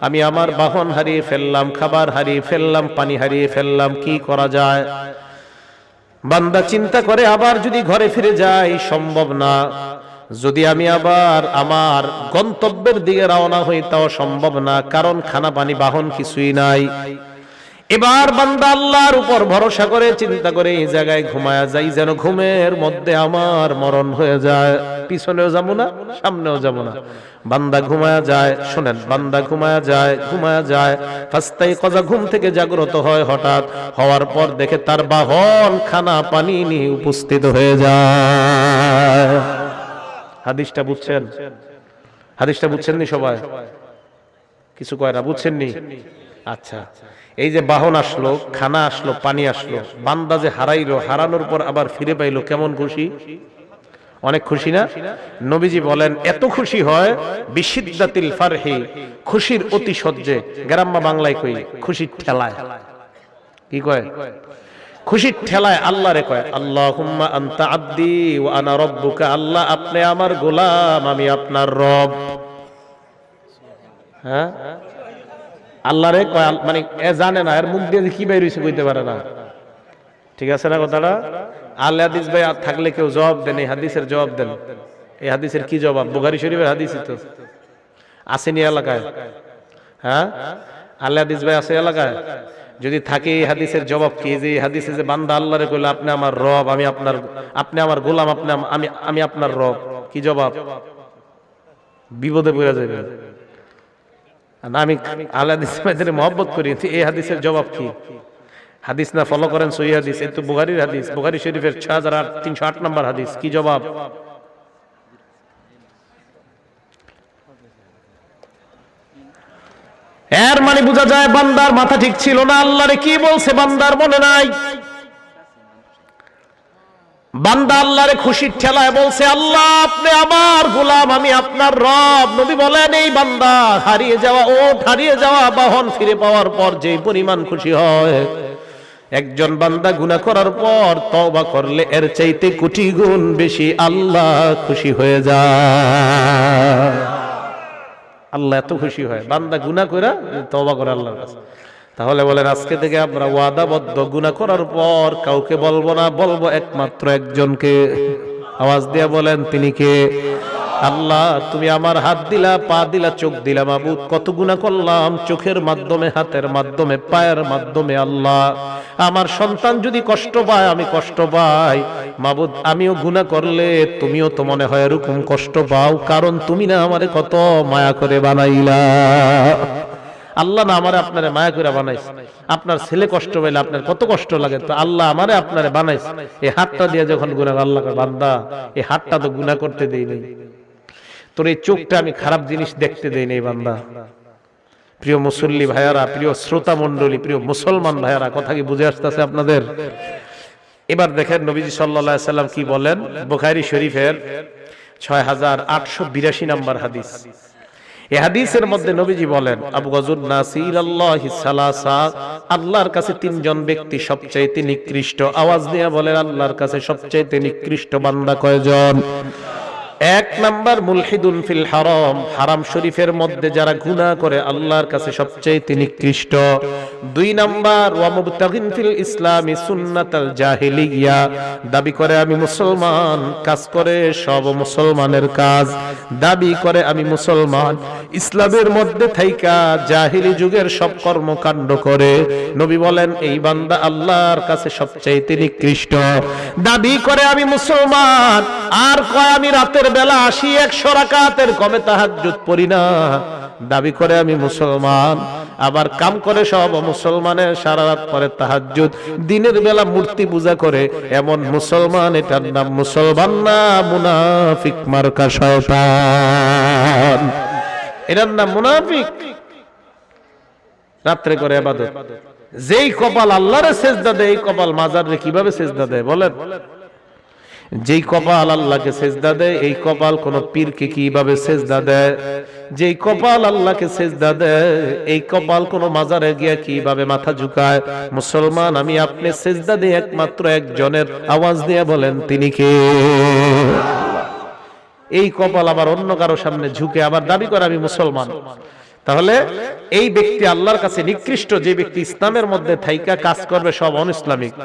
আমি আমার বাহন হারিয়ে ফেললাম, খাবার হারিয়ে ফেললাম, পানি হারিয়ে ফেললাম, কি করা যায়? বান্দা চিন্তা করে আবার যদি ঘরে ফিরে যাই সম্ভব না, যদি আমি আবার আমার গন্তব্যের দিকে রওনা হই তাও সম্ভব না, কারণ খানা পানি বাহন কিছুই নাই। এবার বান্দা আল্লাহর উপর ভরসা করে চিন্তা করে এই জায়গায় ঘুমায়া যাই, যেন ঘুমের মধ্যে আমার মরণ হয়ে যায়, পিছনেও যাবো না, সামনেও যাবো না। বান্দা ঘুমায়া যায়। শোনেন, বান্দা ঘুমায়া যায়, ঘুমায়া যায়। ফাস্তাইকাযা, ঘুম থেকে জাগ্রত হয়। হঠাৎ হওয়ার পর দেখে তার বাহন খানা পানি নিয়ে উপস্থিত হয়ে যায়। হাদিসটা বুঝছেন? হাদিসটা বুঝছেন নি সবাই? কিছু কয় না, বুঝছেন নি? আচ্ছা, এই যে বাহন আসলো, খানা আসলো, পানি আসলো, বান্দা যে হারাইলো, হারানোর পর আবার ফিরে পাইলো, কেমন খুশি? অনেক খুশি না? নবীজি বলেন এত খুশি হয় বিশিদ্দাতিল ফারহি, খুশির অতি সহ্যে। গ্রাম্য বাংলায় কই খুশির ঠেলায়। কি কয়? খুশির ঠেলায় আল্লাহরে কয় আল্লাহুম্মা আনতা আব্দি ওয়া আনা রাব্বুকা, আল্লাহ আপনি আমার গোলাম, আমি আপনার রব। হ্যাঁ, আল্লাহরে কয়, মানে এ জানে না এর মুখ দিয়ে কি বের হইছে কইতে পারে না। ঠিক আছে না কথাটা? আলে হাদিস ভাই থাকলে কেউ জবাব দেন, এই হাদিসের জবাব দেন। এই হাদিসের কি জবাব? বুখারী শরীফের হাদিসই তো আসেনি এলাকায়। হ্যাঁ, আলে হাদিস ভাই আছে এলাকায়? যদি থাকে এই হাদিসের জবাব কি? যে হাদিসে যে বান্দা আল্লাহরে কইলো আপনি আমার রব, আমি আপনার, আপনি আমার গোলাম, আপনি আমি আপনার রব, কি জবাব? বিপদে পড়ে যাবে। আমি আলে হাদিস ভাইদের মহব্বত করি, এই হাদিসের জবাব কি? হাদিস না ফলো করেন সহিহ হাদিস, এই তো বুখারীর হাদিস, বুখারী শরীফের 6308 নম্বর হাদিস। কি জবাব? এর মানে বোঝা যায় বান্দার মাথা ঠিক ছিল না। আল্লাহরে কি বলছে বান্দার মনে নাই। বান্দা আল্লাহরে খুশির ঠেলায় বলছে আল্লাহ আপনি আমার গোলাম, আমি আপনার রব। নবী বলেন এই বান্দা হারিয়ে যাওয়া, ওট হারিয়ে যাওয়া বাহন ফিরে পাওয়ার পর যে পরিমাণ খুশি হয়, একজন বান্দা গুনাহ করার পর তওবা করলে এর চাইতে কোটি গুণ বেশি আল্লাহ খুশি হয়ে যায়। আল্লাহ এত খুশি হয় বান্দা গুনাহ করে তওবা করে আল্লাহর কাছে। তাহলে বলেন আজকে থেকে আমরা ওয়াদাবদ্ধ, গুনাহ করার পর কাউকে বলবো না, বলবো একমাত্র একজনকে। আওয়াজ দিয়ে বলেন তিনি কে? আল্লাহ তুমি আমার হাত দিলা, পা দিলা, চোখ দিলা মাবুদ, কত গুনাহ করলাম চোখের মাধ্যমে, হাতের মাধ্যমে, পায়ের মাধ্যমে। আল্লাহ আমার সন্তান যদি কষ্ট পায়, আমি কষ্ট পাই মাবুদ, আমিও গুনাহ করলে তুমিও তো মনে হয় এরকম কষ্ট পাও, কারণ তুমি না আমারে কত মায়া করে বানাইলা। আল্লাহ না আমারে আপনারে মায়া করে বানাইছে। আপনার ছেলে কষ্ট পাইলে আপনার কত কষ্ট লাগে, তো আল্লাহ আমারে আপনারে বানাইছে। এই হাতটা দিয়ে যখন গুনাহ, আল্লাহ বান্দা এই হাতটা তো গুনাহ করতে দেই নাই, তোর এই চোখটা আমি খারাপ জিনিস দেখতে দেই নাই বান্দা। প্রিয় মুসল্লি ভাইয়ারা, প্রিয় শ্রোতা মণ্ডলী, প্রিয় মুসলমান ভাইয়ারা, কথা কি বুঝে আসতেছে আপনাদের? এবার দেখেন নবীজি সাল্লাল্লাহু আলাইহি সাল্লাম কি বলেন, বুখারী শরীফের 6882 নম্বর হাদিস। এই হাদিসের মধ্যে নবীজি বলেন, আবু গজুর নাসির আল্লাহি সালাসা, আল্লাহর কাছে তিনজন ব্যক্তি সবচাইতে নিকৃষ্ট। আওয়াজ দিয়ে বলেন, আল্লাহর কাছে সবচাইতে নিকৃষ্ট বান্দা কয়জন? এক নাম্বার মুলহিদুন ফিল হারাম, হারাম শরীফের মধ্যে যারা গুনাহ করে আল্লাহর কাছে সবচাইতে নিকৃষ্ট। দুই নাম্বার ওয়া মুবতাগিন ফিল ইসলামি সুন্নাতাল জাহিলিয়া, দাবি করে আমি মুসলমান, কাজ করে সব মুসলমানের কাজ, দাবি করে আমি মুসলমান, ইসলামের মধ্যে থাইকা জাহিলি যুগের সব কর্মকাণ্ড করে। নবী বলেন এই বান্দা আল্লাহর কাছে সবচাইতে নিকৃষ্ট। দাবি করে আমি মুসলমান, আর কয় আমি রাতের বেলা 80-100 রাকাতের কমে তাহাজ্জুদ পড়ি না, দাবি করে আমি মুসলমান, আবার কাম করে সব মুসলমানের, সারা রাত পরে তাহাজ্জুদ, দিনের বেলা মূর্তি পূজা করে, এমন মুসলমান, এটার নাম মুসলমান না, মুনাফিক মার্কা শয়তান, এটার নাম মুনাফিক। রাত্রে করে ইবাদত। যেই কপাল আল্লাহরে সেজদা দেয়, এই কপাল মাজারে কিভাবে সেজদা দেয় বলেন? যেই কপাল আল্লাহকে সেজদা দেয়, এই কপাল কোন পীরকে কিভাবে সেজদা দেয়? যেই কপাল আল্লাহকে সেজদা দেয়, এই কপাল কোন মাজারে গিয়া কিভাবে মাথা ঝুঁকায়? মুসলমান আমি আপনি সেজদা দেই একমাত্র একজনের, আওয়াজ দিয়ে বলেন তিনি কে? এই কপাল আবার অন্য কারো সামনে ঝুঁকে আবার দাবি করে আমি মুসলমান। তাহলে এই ব্যক্তি আল্লাহর কাছে নিকৃষ্ট, যে ব্যক্তি ইসলামের মধ্যে থাইকা কাজ করবে সব অনইসলামিক।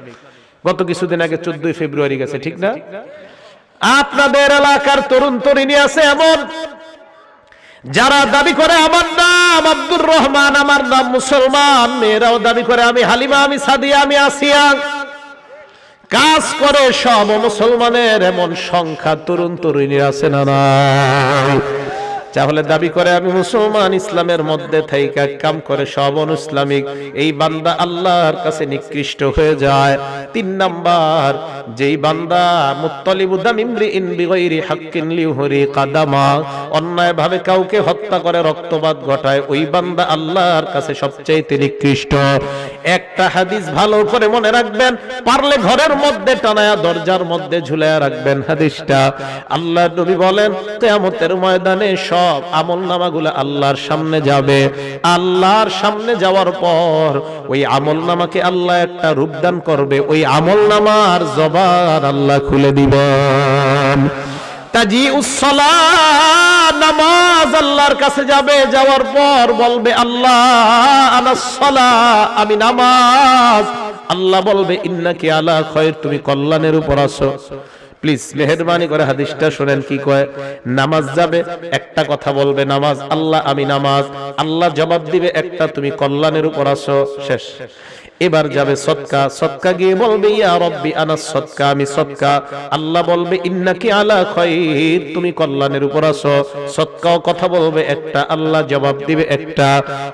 গত কিছুদিন আগে 14 ফেব্রুয়ারি গেছে, ঠিক না? আপনাদের এলাকার তরুণ তরুণী আছে এমন যারা দাবি করে আমার নাম আব্দুর রহমান, আমার নাম মুসলমান। মেয়েরাও দাবি করে আমি হালিমা, আমি সাদিয়া, আমি আসিয়া, কাজ করে সব মুসলমানের। এমন সংখ্যা তরুণ তরুণী আছে না নাই? তাহলে দাবি করে আমি মুসলমান, ইসলামের মধ্যে থাইকা কাম করে সব অনইসলামিক। এই বান্দা আল্লাহর কাছে নিকৃষ্ট হয়ে যায়। 3 নাম্বার, যেই বান্দা মুত্তালিবু দাম ইমরিইন বিগাইরি হাক্কিন লিউহরি কাদামা, অন্যায় ভাবে কাউকে হত্যা করে রক্তপাত ঘটায়, ওই বান্দা আল্লাহর কাছে সবচেয়ে নিকৃষ্ট। একটা হাদিস ভালো করে মনে রাখবেন, পারলে ঘরের মধ্যে টানায়া দরজার মধ্যে ঝুলায়া রাখবেন হাদিসটা। আল্লাহর নবী বলেন কিয়ামতের ময়দানে সব আমলনামাগুলো আল্লাহর সামনে যাবে। আল্লাহর সামনে যাওয়ার পর ওই আমলনামাকে আল্লাহ একটা রূপ দান করবে, ওই আমলনামার জবান আল্লাহ খুলে দিবেন। তাজিউস সালাহ, নামাজ আল্লাহর কাছে যাবে, যাওয়ার পর বলবে আল্লাহ আনাস সালাহ, আমি নামাজ। আল্লাহ বলবে ইন্নাকি আলা খায়র, তুমি কল্যাণের উপর আছো। প্লিজ মেহেরবানি করে হাদিসটা শুনেন কি কয়। নামাজ যাবে, একটা কথা বলবে নামাজ, আল্লাহ আমি নামাজ। আল্লাহ জবাব দিবে একটা, তুমি কল্যাণের উপর আছো, শেষ। এবার যাবে সদকা, সদকা গিয়ে বলবে ইয়া রব্বি আনাস সদকা, আমি সদকা। আল্লাহ বলবে ইন্নাকি আলা খায়র, তুমি কল্যাণের উপর আছো। সদকাও কথা বলবে একটা, আল্লাহ জবাব দিবে একটা।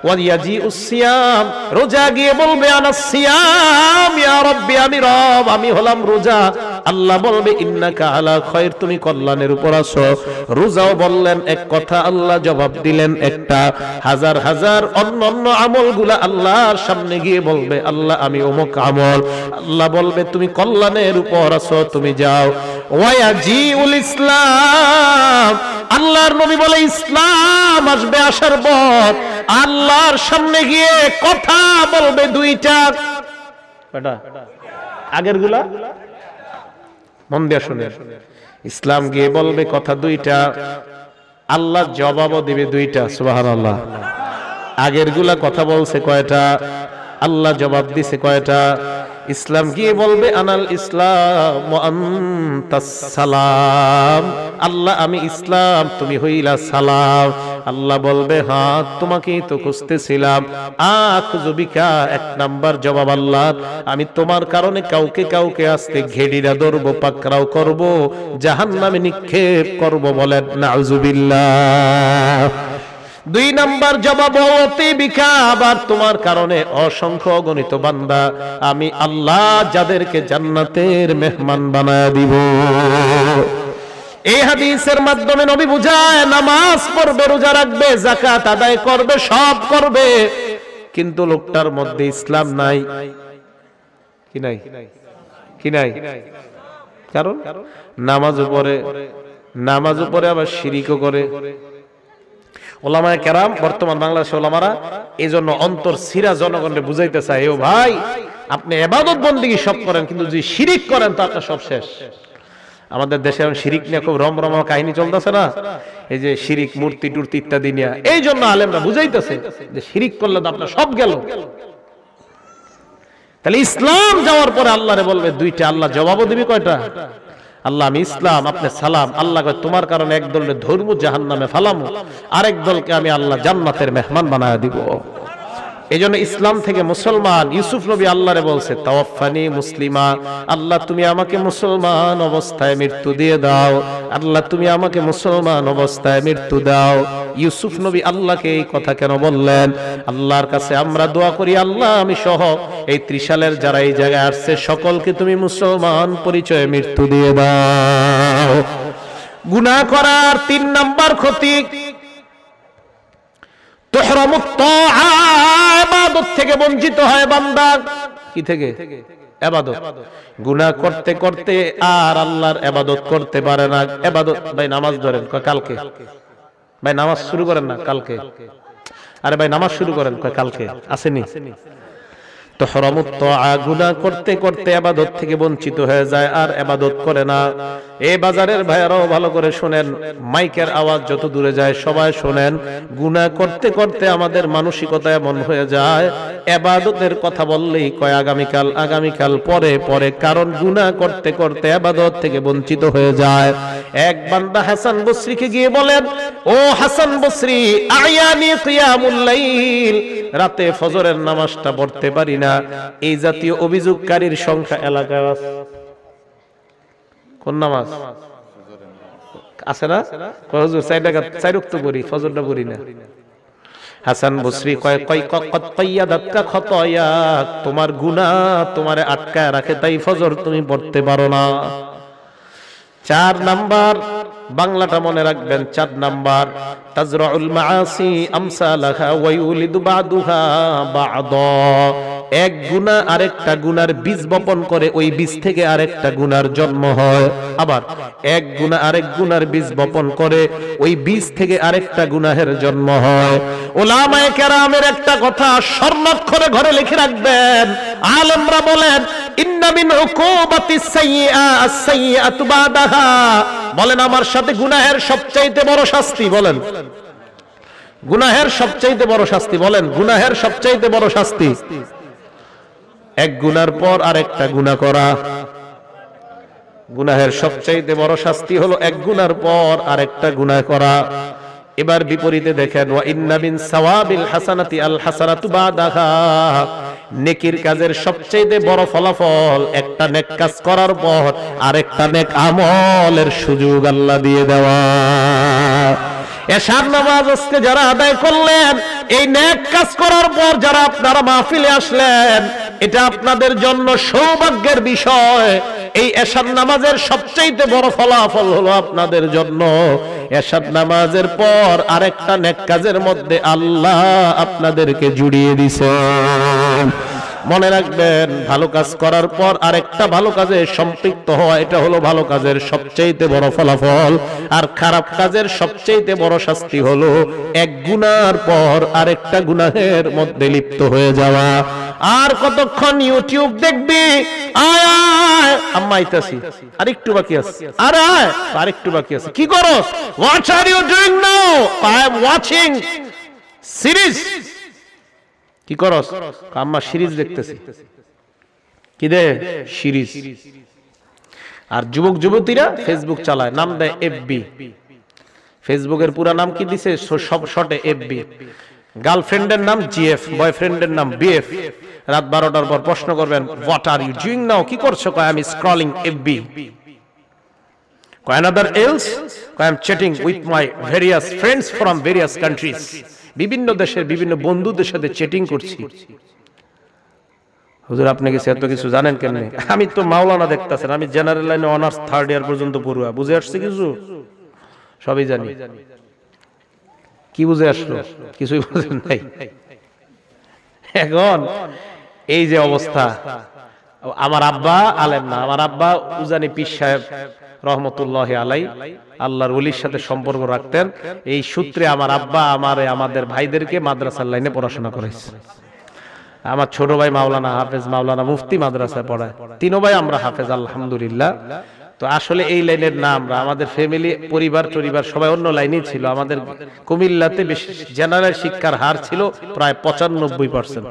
ওয়া ইয়াজিউস সিয়াম, রোজা গিয়ে বলবে আনাস সিয়াম, ইয়া রব্বি আমি রব, আমি হলাম রোজা। আল্লাহ বলবে ইন্নাকা আলা খায়র, তুমি কল্যাণের উপর আছো। রোজাও বললেন এক কথা, আল্লাহ জবাব দিলেন একটা। হাজার হাজার অন্যান্য আমলগুলা আল্লাহর সামনে গিয়ে বলবে আল্লাহ আমি অমুক আমল। আল্লাহ বলবে তুমি কল্যাণের উপর আছো, তুমি যাও। ওয়াজিউল ইসলাম, আল্লাহর নবী বলে ইসলাম আসবে, আসার পর আল্লাহর সামনে গিয়ে কথা বলবে দুইটা। কয়টা? আগের গুলা মন দিয়ে শুনে। ইসলাম গিয়ে বলবে কথা দুইটা, আল্লাহ জবাবও দিবে দুইটা। সুবহানাল্লাহ। আগের গুলা কথা বলছে কয়টা? আল্লাহ জবাব দিছে কয়টা? ইসলাম গিয়ে বলবে আনাল ইসলাম ওয়া আনতাস সালাম, আল্লাহ আমি ইসলাম, তুমি হইলা সালাম। আল্লাহ বলবে হ্যাঁ তোমাকেই তো খুঁজতেছিলাম। আখযুবিকা, এক নাম্বার জবাব আল্লাহ, আমি তোমার কারণে কাউকে কাউকে আজকে ঘেডিরা ধরবো, পাকড়াও করব, জাহান্নামে নিক্ষেপ করব। বলেন নাউজুবিল্লাহ। দুই নাম্বার জবাব বিকা, আবার তোমার কারণে অসংখ্য অগণিত বান্দা আমি আল্লাহ যাদেরকে জান্নাতের মেহমান বানায় দিব। এই হাদিসের মাধ্যমে নবী বুঝায় নামাজ পড়বে, রোজা রাখবে, যাকাত আদায় করবে, সব করবে, কিন্তু লোকটার মধ্যে ইসলাম নাই। কি নাই? কি নাই? কারণ নামাজও পড়ে, নামাজও পড়ে আবার শিরিকও করে। ওলামায়ে কেরাম, বর্তমান বাংলাদেশের ওলামারা এই জন্য অন্তর সিরা জনগণকে বুঝাইতে চায়, ও ভাই আপনি ইবাদত বন্দেগী সব করেন, কিন্তু যদি শিরিক করেন তো আপনার সব শেষ। আমাদের দেশে এখন শিরিক নিয়ে খুব রমরমা কাহিনী চলতেছে না, এই যে শিরিক, মূর্তি টুর্তি ইত্যাদি নিয়ে। এই জন্য আলেমরা বুঝাইতেছে যে শিরিক করলে তো আপনার সব গেল। তাহলে ইসলাম যাওয়ার পরে আল্লাহরে বলবে দুইটা, আল্লাহ জবাবও দিবি কয়টা? আল্লাহ আমি ইসলাম, আপনি সালাম। আল্লাহ কয় তোমার কারণে এক দলের ধর্ম জাহান্নামে ফালামু, আরেক দলকে আমি আল্লাহ জান্নাতের মেহমান বানায় দিব। এই জন্য ইসলাম থেকে মুসলমান ইউসুফ নবী আল্লাহরে বলছে তাওয়াফানি মুসলিমা, আল্লাহ তুমি আমাকে মুসলমান অবস্থায় মৃত্যু দিয়ে দাও, আল্লাহ তুমি আমাকে মুসলমান অবস্থায় মৃত্যু দাও। ইউসুফ নবী আল্লাহকে এই কথা কেন বললেন? আল্লাহর কাছে আমরা দোয়া করি, আল্লাহ আমি সহ এই ত্রিশালের যারা এই জায়গায় আসছে সকলকে তুমি মুসলমান পরিচয়ে মৃত্যু দিয়ে দাও। গুনাহ করার তিন নাম্বার ক্ষতি, তুহরামুত তাআ, ইবাদত থেকে বঞ্চিত হয় বান্দা। কি থেকে? ইবাদত। গুনাহ করতে করতে আর আল্লাহর ইবাদত করতে পারে না। ইবাদত, ভাই নামাজ ধরেন, কয় কালকে। ভাই নামাজ শুরু করেন না, কালকে। আরে ভাই নামাজ শুরু করেন, কয় কালকে। আসেনি? তুহরামুত তাআ, গুনাহ করতে করতে ইবাদত থেকে বঞ্চিত হয়ে যায়, আর ইবাদত করে না। এই বাজারের ভাইয়ারাও ভালো করে শুনেন, মাইকের আওয়াজ যত দূরে যায় সবাই শুনেন। গুনাহ করতে করতে আমাদের মানসিকতা এমন হয়ে যায়, ইবাদতের কথা বললেই কয় আগামীকাল, আগামীকাল, পরে পরে, কারণ গুনাহ করতে করতে ইবাদত থেকে বঞ্চিত হয়ে যায়। এক বান্দা হাসান বসরিকে গিয়ে বলেন, ও হাসান বসরি, আয়ানি কিয়ামুল লাইল, রাতে ফজরের নামাজটা পড়তে পারি না। এই জাতীয় অভিযোগকারীর সংখ্যা এলাকায় আছে। কোন নামাজ আছে না? হুজুর 4 রাকাত 4 ওয়াক্ত পড়ি, ফজরটা পড়ি না। হাসান বসরি কয় কত কাইয়াদাতকা খতায়া, তোমার গুনাহ তোমারে আটকায় রাখে, তাই ফজর তুমি পড়তে পারো না। 4 নাম্বার, বাংলাটা মনে রাখবেন, 4 নাম্বার, তাজরাউল মাআসি আমসালাহা ওয়া ইউলিদু বাদুহা বাদা। এক গুনাহ আরেকটা গুনার বীজ বপন করে, ওই বীজ থেকে আরেকটা গুনার জন্ম হয়। আবার এক গুনাহ আরেক গুনার বীজ বপন করে, ওই বীজ থেকে আরেকটা গুনাহের জন্ম হয়। উলামায়ে কেরামের একটা কথা স্বর্ণাক্ষরে ঘরে লিখে রাখবেন, আলেমরা বলেন ইন্না মিন উকুবাতিস সাইয়্যা আস-সাইয়্যাতু বাদাহা, বলেন আমার সাথে গুনাহের সবচাইতে বড় শাস্তি, বলেন গুনাহের সবচাইতে বড় শাস্তি, বলেন গুনাহের সবচাইতে বড় শাস্তি এক গুনার পর আরেকটা গুনাহ করা। গুনাহের সবচাইতে বড় শাস্তি হলো এক গুনার পর আরেকটা গুনাহ করা। এবার বিপরীতে দেখেন, ওয়া ইন্না মিন সাওয়াবিল হাসানাতি আল হাসানাতু বাদাহা, নেকির কাজের সবচেয়ে বড় ফলাফল একটা নেক কাজ করার পর আরেকটা নেক আমলের সুযোগ আল্লাহ দিয়ে দেওয়া। এশার নামাজ আজকে যারা আদায় করলেন, এই নেক কাজ করার পর যারা আপনারা মাহফিলে আসলেন, এটা আপনাদের জন্য সৌভাগ্যের বিষয়। এই এশার নামাজের সবচেয়ে বড় ফলাফল হলো আপনাদের জন্য এশার নামাজের পর আরেকটা নেক কাজের মধ্যে আল্লাহ আপনাদেরকে জুড়িয়ে দিয়েছেন। মনে রাখবেন, ভালো কাজ করার পর আরেকটা ভালো কাজে সম্পৃক্ত হওয়া, এটা হলো ভালো কাজের সবচেয়ে বড় ফলাফল। আর খারাপ কাজের সবচেয়ে বড় শাস্তি হলো এক গুনার পর আরেকটা গুনাহের মধ্যে লিপ্ত হয়ে যাওয়া। আর কতক্ষণ ইউটিউব দেখবি? আয় আয় আম্মা আইতাছি, আরেকটু বাকি আছে, আরে আয় আরেকটু বাকি আছে। কি করস? What are you doing now? I am watching series. কি করস? আম্মা সিরিজ দেখতেছি। কি দে সিরিজ। আর যুবক যুবতীরা ফেসবুক চালায়, নাম দেয় এফবি। ফেসবুকের পুরা নাম কি দিছে? সব শর্টে এফবি। গার্লফ্রেন্ডের নাম জিএফ, বয়ফ্রেন্ডের নাম বিএফ। রাত 12টার পর প্রশ্ন করবেন, what are you doing now? কি করছো? কয় আমি স্ক্রলিং এফবি। কয় another else? কয় I'm chatting with my various friends from various countries. বিভিন্ন দেশের বিভিন্ন বন্ধুদের সাথে চ্যাটিং করছি। হুজুর আপনি কি এত কিছু জানেন কেমনে? আমি তো মাওলানা দেখতাছেন, আমি জেনারেল লাইনে অনার্স 3rd ইয়ার পর্যন্ত পড়ুয়া, বুঝে আসছে কিছু? সবই জানি। কি বুঝে আসলো? কিছুই বুঝেন নাই। এখন এই যে অবস্থা, আমার আব্বা আলেম না, আমার আব্বা উজানি পীর সাহেব রহমতুল্লাহি আলাই, আল্লাহর ওলির সাথে সম্পর্ক রাখতেন। এই সূত্রে আমার আব্বা আমাদের ভাইদেরকে মাদ্রাসার লাইনে পড়াশোনা করেছে। আমার ছোট ভাই মাওলানা হাফেজ, মাওলানা মুফতি মাদ্রাসায় পড়ায়। তিনো ভাই আমরা হাফেজ আলহামদুলিল্লাহ। তো আসলে এই লাইনের না, আমরা আমাদের ফ্যামিলি পরিবার সবাই অন্য লাইনেই ছিল। আমাদের কুমিল্লাতে বেশি জেনারেল শিক্ষার হার ছিল প্রায় 95%।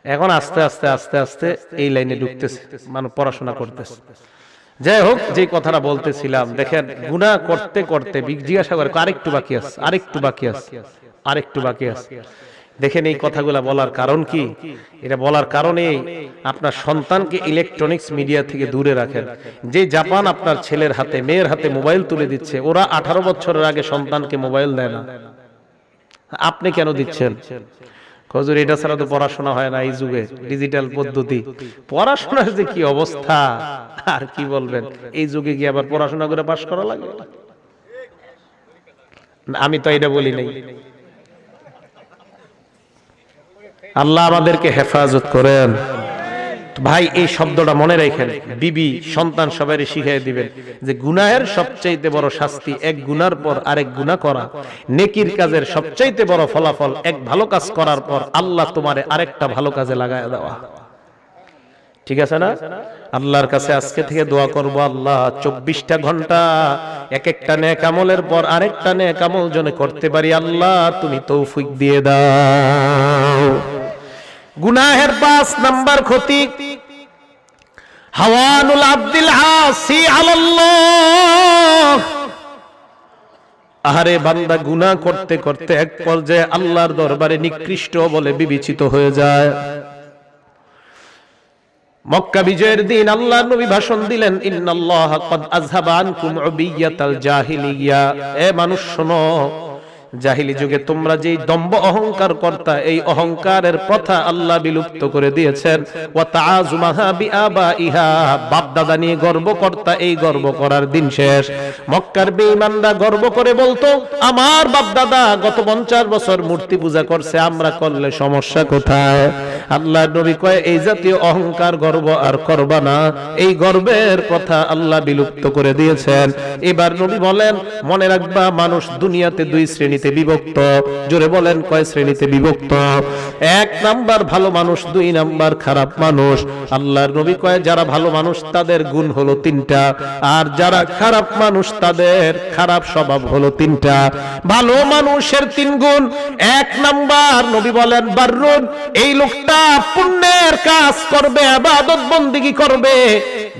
এখন আস্তে আস্তে আস্তে আস্তে এই লাইনে ঢুকতেছে, মানে পড়াশোনা করতেছে। যাই হোক, যে কথাটা বলতেছিলাম, দেখেন গুনাহ করতে করতে জিজ্ঞাসা করে আরেকটু বাকি আছে, আরেকটু বাকি আছে, আরেকটু বাকি আছে। দেখেন এই কথাগুলা বলার কারণ কি? এটা বলার কারণে আপনার সন্তানকে ইলেকট্রনিক্স মিডিয়া থেকে দূরে রাখেন। যে জাপান আপনার ছেলের হাতে মেয়ের হাতে মোবাইল তুলে দিচ্ছে, ওরা 18 বছরের আগে সন্তানকে মোবাইল দেয় না, আপনি কেন দিচ্ছেন? হুজুর এটা ছাড়া তো পড়াশোনা হয় না এই যুগে, ডিজিটাল পদ্ধতি। পড়াশোনার যে কি অবস্থা আর কি বলবেন, এই যুগে কি আবার পড়াশোনা করে পাশ করা লাগে? আমি তো এটা বলি নাই। আল্লাহ আমাদেরকে হেফাজত করেন। ভাই এই শব্দটা মনে রাখেন, বিবি সন্তান সবাই শিখিয়ে দিবেন যে গুনাহের সবচাইতে বড় শাস্তি এক গুনার পর আরেক গুনাহ করা, নেকির কাজের সবচাইতে বড় ফলাফল এক ভালো কাজ করার পর আল্লাহ তোমারে আরেকটা ভালো কাজে লাগায় দেওয়া। ঠিক আছে না? আল্লাহর কাছে আজকে থেকে দোয়া করব, আল্লাহ 24টা ঘন্টা এক একটা নেক আমলের পর আরেকটা নেক আমল যেন করতে পারি, আল্লাহ তুমি তৌফিক দিয়ে দাও। গুনাহের 5 নাম্বার ক্ষতি, হাওয়ানুল আব্দিল আসি আলাল্লাহ। আরে বান্দা গুনাহ করতে করতে এক পর্যায়ে আল্লাহর দরবারে নিকৃষ্ট বলে বিবেচিত হয়ে যায়। মক্কা বিজয়ের দিন আল্লাহর নবী ভাষণ দিলেন, ইন্নাল্লাহা ক্বাদ আযহাবা আনকুম উবিয়াতাল জাহিলিয়া। এ মানুষ শোনো, জাহিলি যুগে তোমরা যেই দম্ভ অহংকার করতা, এই অহংকারের প্রথা আল্লাহ বিলুপ্ত করে দিয়েছেন। ওয়া তাআযুমাহা বিআবাইহা, বাপ দাদা নিয়ে গর্ব করতা, এই গর্ব করার দিন শেষ। মক্কার বেঈমানরা গর্ব করে বলতো, আমার বাপ দাদা গত 50 বছর মূর্তি পূজা করছে, আমরা করলে সমস্যা কোথায়? আল্লাহ নবী কয়, এই জাতীয় অহংকার গর্ব আর করবা না, এই গর্বের কথা আল্লাহ বিলুপ্ত করে দিয়েছেন। এবার নবী বলেন, মনে রাখবা মানুষ দুনিয়াতে 2 শ্রেণীতে বিভক্ত। জোরে বলেন, কয় শ্রেণীতে বিভক্ত? 1 নাম্বার ভালো মানুষ, 2 নাম্বার খারাপ মানুষ। আল্লাহর নবী কয়, যারা ভালো মানুষ তাদের গুণ হলো 3টা, আর যারা খারাপ মানুষ তাদের খারাপ স্বভাব হলো 3টা। ভালো মানুষের 3 গুণ। 1 নাম্বার নবী বলেন বাররুন, এই লোকটা পুণ্যের কাজ করবে, ইবাদত বন্দেগী করবে।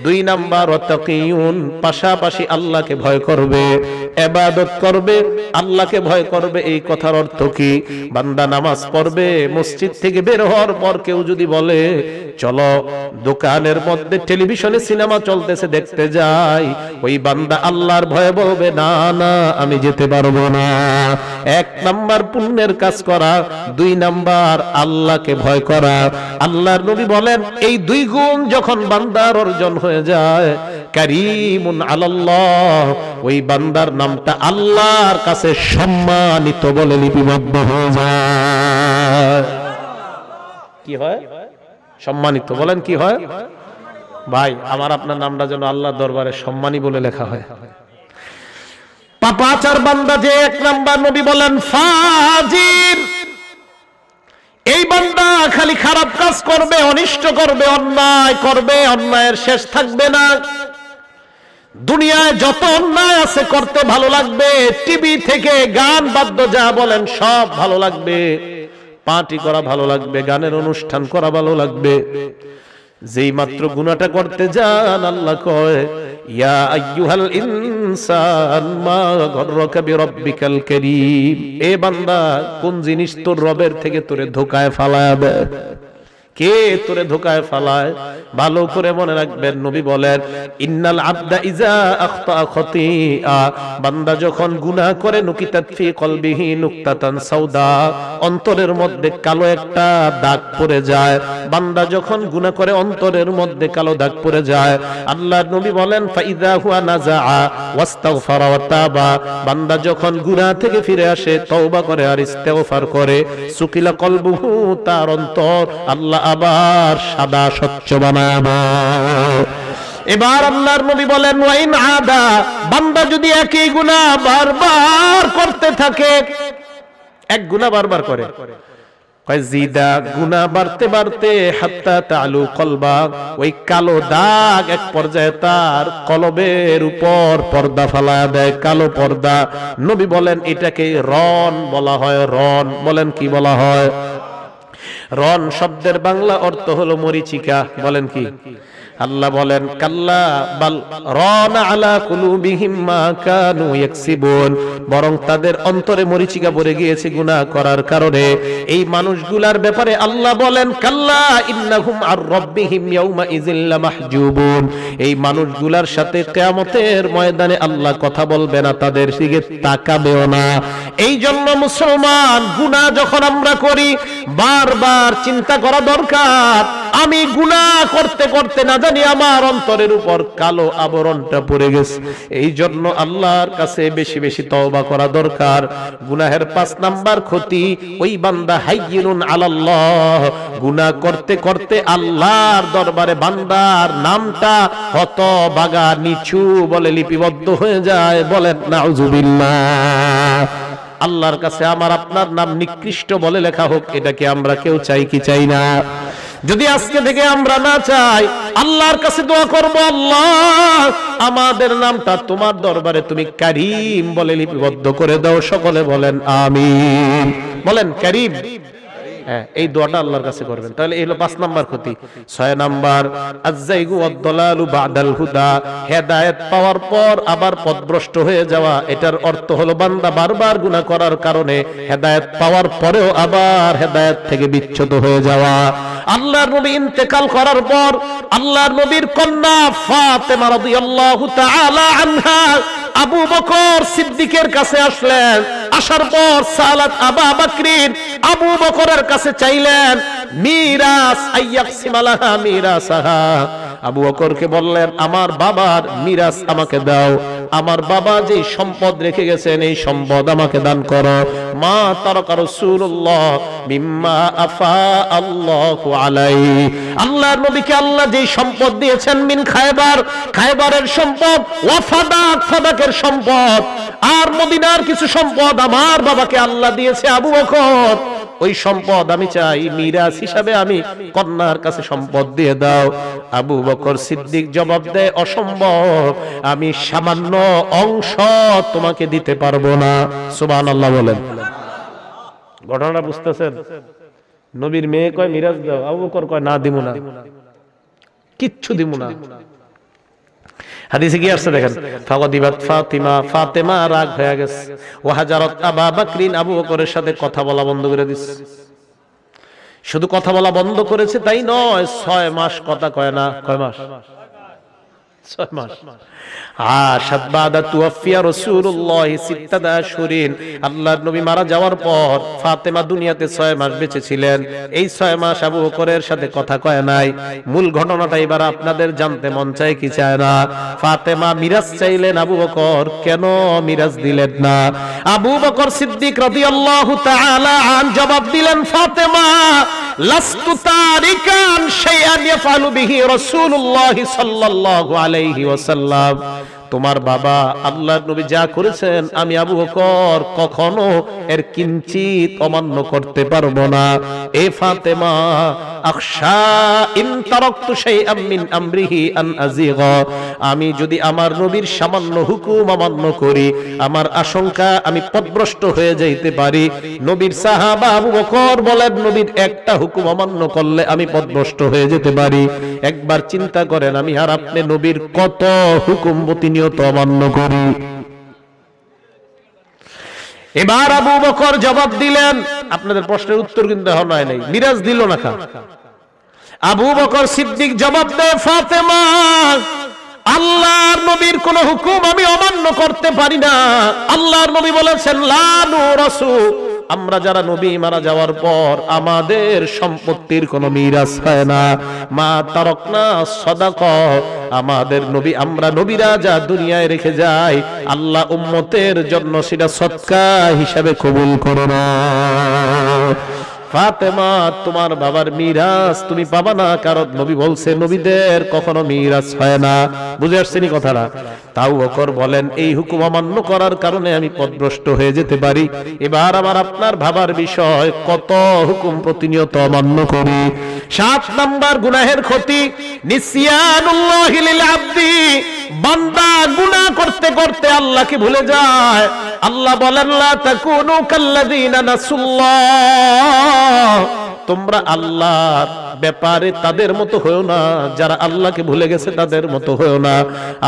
2 নাম্বার ওয়াতাকিয়ুন, পাশাপাশি আল্লাহকে ভয় করবে, ইবাদত করবে, আল্লাহকে ভয় করবে। এই কথার অর্থ কি? বান্দা নামাজ পড়বে, মসজিদ থেকে বের হওয়ার পর কেউ যদি বলে চলো দোকানের মধ্যে টেলিভিশনে সিনেমা চলতেছে দেখতে যাই, ওই বান্দা আল্লাহর ভয়ে বলবে না না আমি যেতে পারবো না। 1 নাম্বার পুণ্যের কাজ করা, 2 নাম্বার আল্লাহকে ভয় করা। আল্লাহর নবী বলেন, এই 2 গুণ যখন বান্দার অর্জন হয়ে যায়, কারীমুন আলাল্লাহ, ওই বান্দার নামটা আল্লাহর কাছে সম্মানিত বলে লিপিবদ্ধ হয়ে যায়। কি হয়? সম্মানিত। বলেন কি হয়? ভাই আমার আপনার নামটা যেন আল্লাহর দরবারে সম্মানী বলে লেখা হয়। পাপাচার বান্দা যে 1 নাম্বার নবী বলেন ফাজির, এই বান্দা খালি খারাপ কাজ করবে, অনিষ্ট করবে, অন্যায় করবে, অন্যায়ের শেষ থাকবে না। দুনিয়ায় যত অন্যায় আছে করতে ভালো লাগবে, টিভি থেকে গান বাদ্য যা বলেন সব ভালো লাগবে, পার্টি করা ভালো লাগবে, গানের অনুষ্ঠান করা ভালো লাগবে। যেই মাত্র গুনাহটা করতে যান আল্লাহ কয় ইয়া আইয়ুহাল ইনসান মা গররাকা বিরাব্বিকাল কারীম, এ বান্দা কোন জিনিস তোর রবের থেকে তোরে ধোঁকায় ফালায় দেয়, কে তোরে ধোঁকায় ফালায়? ভালো করে মনে রাখবেন, নবী বলেন ইন্নাল আবদা ইজা আখতা খতিআ, বান্দা যখন গুনাহ করে নুকিতাত ফি কলবিহি নুকতাতান সাউদা, অন্তরের মধ্যে কালো একটা দাগ পড়ে যায়। বান্দা যখন গুনাহ করে অন্তরের মধ্যে কালো দাগ পড়ে যায়, আল্লাহর নবী বলেন ফাইদা হুয়া নাযাআ ওয়াস্তাগফারা ওয়া তাবা, বান্দা যখন গুনাহ থেকে ফিরে আসে, তওবা করে আর ইস্তেগফার করে, সুকিলা কলবুহু, তার অন্তর আল্লাহ আবার সাদা স্বচ্ছ বানাবো। এবার আল্লাহর নবী বলেন ওয়াইন আদা, বান্দা যদি একই গুনাহ বারবার করতে থাকে, এক গুনাহ বারবার করে, কয় জিদা, গুনাহ বাড়তে বাড়তে হাত্তা তালু কলবা, ওই কালো দাগ এক পর্যায়ে তার কলবের উপর পর্দা ফালায়া দেয়, কালো পর্দা। নবী বলেন এটাকে রন বলা হয়। রন বলেন কি বলা হয়? রন শব্দের বাংলা অর্থ হলো মরিচিকা। বলেন কি? আল্লাহ বলেন কাল্লা বাল রানা আলা কুলুবিহিম মা কানু ইয়াকসিবুন, বরং তাদের অন্তরে মরিচিকা পড়ে গিয়েছে গুনাহ করার কারণে। এই মানুষগুলার ব্যাপারে আল্লাহ বলেন কাল্লা ইন্নাহুম আর রাব্বিহিম ইয়াউমা ইযিল লামাহজুবুন, এই মানুষগুলার সাথে কিয়ামতের ময়দানে আল্লাহ কথা বলবে না, তাদের দিকে তাকাবেও না। এই জন্য মুসলমান, গুনাহ যখন আমরা করি বারবার চিন্তা করা দরকার, আমি গুনাহ করতে করতে না জানি আমার অন্তরের উপর কালো আবরণটা পড়ে গেছে। এই জন্য আল্লাহর কাছে বেশি বেশি তওবা করা দরকার। গুনাহের 5 নাম্বার ক্ষতি, ওই বান্দা হাইয়িনুন আলাল্লাহ, গুনাহ করতে করতে আল্লাহর দরবারে বান্দার নামটা হতভাগা নিচু বলে লিপিবদ্ধ হয়ে যায়। বলেন নাউজুবিল্লাহ। আল্লাহর কাছে আমার আপনার নাম নিকৃষ্ট বলে লেখা হোক, এটা কি আমরা কেউ চাই কি চাই না? যদি আজকে থেকে আমরা না চাই, আল্লাহর কাছে দোয়া করব, আল্লাহ আমাদের নামটা তোমার দরবারে তুমি কারীম বলে লিপিবদ্ধ করে দাও। সকলে বলেন আমিন। বলেন কারীম। এই দোয়াটা আল্লাহর কাছে করবেন। তাহলে এই হলো 5 নাম্বার ক্ষতি। 6 নাম্বার আয-যায়গু ওয়াদ-দালালু বা'দাল হুদা, হেদায়েত পাওয়ার পর আবার পথভ্রষ্ট হয়ে যাওয়া। এটার অর্থ হলো বান্দা বারবার গুনাহ করার কারণে হেদায়েত পাওয়ার পরেও আবার হেদায়েত থেকে বিচ্যুত হয়ে যাওয়া। আল্লাহর নবী ইন্তেকাল করার পর আল্লাহর নবীর কন্যা ফাতেমা রাদিয়াল্লাহু তাআলা আনহা আবু বকর সিদ্দিকের কাছে আসলেন। আসার পর সালাত আবু বকরিন আবু বকরের কাছে চাইলেন মিরাস, আইয়াকসিমালাহা মিরাসাহা। আবু বকরকে বললেন আমার বাবার মিরাস আমাকে দাও, আমার বাবা যে সম্পদ রেখে গেছেন এই সম্পদ আমাকে দান করো। মা তারাকা রাসূলুল্লাহ মিম্মা আফা আল্লাহু আলাইহি, আল্লাহর নবীকে আল্লাহ যে সম্পদ দিয়েছেন মিন খায়বার, খায়বারের সম্পদ, ওয়া ফাদাক, ফাদাকের সম্পদ, আর মদিনার কিছু সম্পদ আমার বাবাকে আল্লাহ দিয়েছে আবু বকর। ওই সম্পদ আমি চাই মিরাস হিসাবে আমি কন্যার কাছে সম্পদ দিয়ে দাও। আবু বকর সিদ্দিক জবাব দেয় অসম্ভব, আমি সামান্য অংশ তোমাকে দিতে পারবো না। সুবহানাল্লাহ বলেন। ঘটনাটা বুঝতেছেন? নবীর মেয়ে কয় মিরাস দাও, আবু বকর কয় না দিমু না, কিচ্ছু দিমু না। হাদিসে কি আসছে দেখেন, ফাগদিবাত ফাতিমা, ফাতেমা রাগ হয়ে গেছে। ওয়া হাজারাত আবু বকরিন, আবু বকরের সাথে কথা বলা বন্ধ করে দিয়েছে। শুধু কথা বলা বন্ধ করেছে তাই নয়, 6 মাস কথা কয় না। কয় মাস? 6 মাস। আশাদবাদা তুওয়াফিয়া রাসূলুল্লাহ 6 আশহুরিন, আল্লাহর নবী মারা যাওয়ার পর ফাতেমা দুনিয়াতে 6 মাস বেঁচে ছিলেন। এই 6 মাস আবু বকরের সাথে কথা কয় নাই। মূল ঘটনাটা এবার আপনাদের জানতে মন চায় কি চায় না? ফাতেমা মিরাজ চাইলেন, আবু বকর কেন মিরাজ দিলেন না? আবু বকর সিদ্দিক রাদিয়াল্লাহু তাআলা আন জবাব দিলেন, ফাতেমা লাস্তু তারিকান শাইআন ইয়াফআলু বিহি রাসূলুল্লাহ সাল্লাল্লাহু আলাইহি ওয়াসাল্লাম, তোমার বাবা আল্লাহর নবী যা করেছেন আমি আবু বকর কখনো এর কিঞ্চিত অমান্য করতে পারবো না। এ ফাতেমা, আখশা ইন তারাকতু শাইআম মিন আমরিহি আন আযিগা, আমি যদি আমার নবীর সামান্য হুকুম অমান্য করি, আমার আশঙ্কা আমি পথভ্রষ্ট হয়ে যাইতে পারি। নবীর সাহাবা আবু বকর বলেন, নবীর একটা হুকুম অমান্য করলে আমি পথভ্রষ্ট হয়ে যেতে পারি। একবার চিন্তা করেন, আমি আর আপনি নবীর কত হুকুম প্রতিনিয়ত অমান্য করি। এবার আবু বকর জবাব দিলেন, আপনাদের প্রশ্নের উত্তর কিন্তু হয় নাই, মিরাজ দিল না কা। আবু বকর সিদ্দিক জবাব দেয়, ফাতেমা, আল্লাহর নবীর কোন হুকুম আমি অমান্য করতে পারি না। আল্লাহর নবী বলেছেন, লা নুরাসু, আমরা যারা নবী মারা যাওয়ার পর আমাদের সম্পত্তির কোনো মিরাস হয় না। মা তারাকনা সাদাকা, আমাদের নবী, আমরা নবীরা যা দুনিয়ায় রেখে যাই, আল্লাহ উম্মতের জন্য সেটা সদকা হিসাবে কবুল করে না। ফাতেমা, তোমার বাবার মিরাস তুমি পাবা না, কারণ নবী বলছে নবীদের কখনো মিরাস হয় না। বুঝে আসছেনি কথাটা? তাও বকর বলেন, এই হুকুম অমান্য করার কারণে আমি পথভ্রষ্ট হয়ে যেতে পারি। এবার আমার আপনার ভাবার বিষয়, কত হুকুম প্রতিনিয়ত অমান্য করি। 7 নাম্বার গুনাহের ক্ষতি, নিসিয়ানুল্লাহি লিল আবদি, বান্দা গুনাহ করতে করতে আল্লাহকে ভুলে যায়। আল্লাহ বলেন, লা তাকুনু কাল্লাযিনা নাসুল্লাহ, তোমরা আল্লাহর ব্যাপারে তাদের মতো হয়েও না যারা আল্লাহকে ভুলে গেছে, তাদের মতো হয়েও না।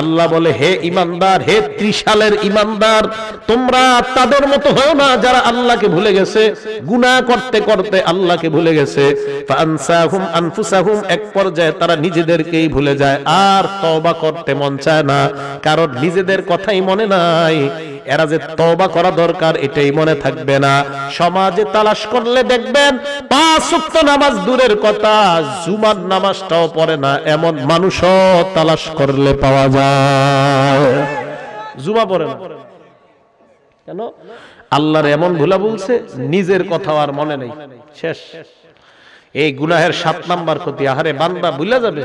আল্লাহ বলে, হে ঈমানদার, হে ত্রিশালের ঈমানদার, তোমরা তাদের মতো হয়েও না যারা আল্লাহকে ভুলে গেছে, গুনাহ করতে করতে আল্লাহকে ভুলে গেছে। ফাআনসাহুম আনফুসাহুম, এক পর্যায়ে তারা নিজেদেরকেই ভুলে যায়, আর তওবা করতে মন চায় না, কারণ নিজেদের কথাই মনে নাই। এরা যে তওবা করা দরকার এটাই মনে থাকবে না। সমাজে তালাশ করলে দেখবেন 5 ওয়াক্ত নামাজ দূরের কথা, জুমার নামাজটাও পড়ে না এমন মানুষও তালাশ করলে পাওয়া যায়। জুমা পড়ে না কেন? আল্লাহর এমন ভুলা বলছে, নিজের কথা আর মনে নেই, শেষ। এই গুনাহের 7 নাম্বার ক্ষতি। আহারে বান্দা ভুলে যাবে।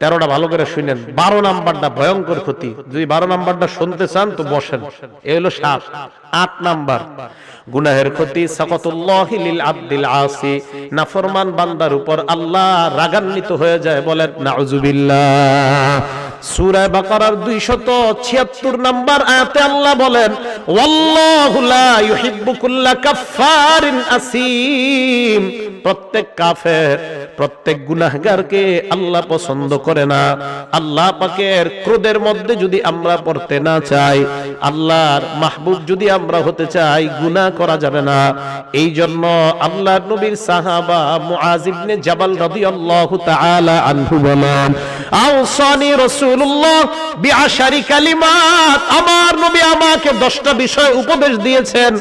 13টা ভালো করে শুনেন, 12 নাম্বারটা ভয়ঙ্কর ক্ষতি। যদি 12 নাম্বারটা শুনতে চান তো বসেন, এই হলো 7। 8 নাম্বার গুনাহের ক্ষতি, সাকাতুল্লাহি লিল আবদিল আসি, নাফরমান বান্দার উপর আল্লাহ রাগান্বিত হয়ে যায়। বলেন নাউযুবিল্লাহ। সূরা বাকারার 276 নাম্বার আয়াতে আল্লাহ বলেন, ওয়াল্লাহু লা ইউহিব্বু কুল্লা কাফফারিন আসিম, প্রত্যেক কাফের, প্রত্যেক গুনাহগারকে আল্লাহ পছন্দ করে না। আল্লাহ পাকের ক্রোধের মধ্যে যদি আমরা পড়তে না চাই, আল্লাহর মাহবুব যদি আমরা হতে চাই, গুনাহ করা যাবে না। এই জন্য আল্লাহর নবীর সাহাবা মুআজ ইবনে জাবাল রাদিয়াল্লাহু তাআলা আনহু বলেন, আওসানি রাসূলুল্লাহ বিআশারি কালিমাত, আমার নবী আমাকে 10টা বিষয় উপদেশ দিয়েছেন।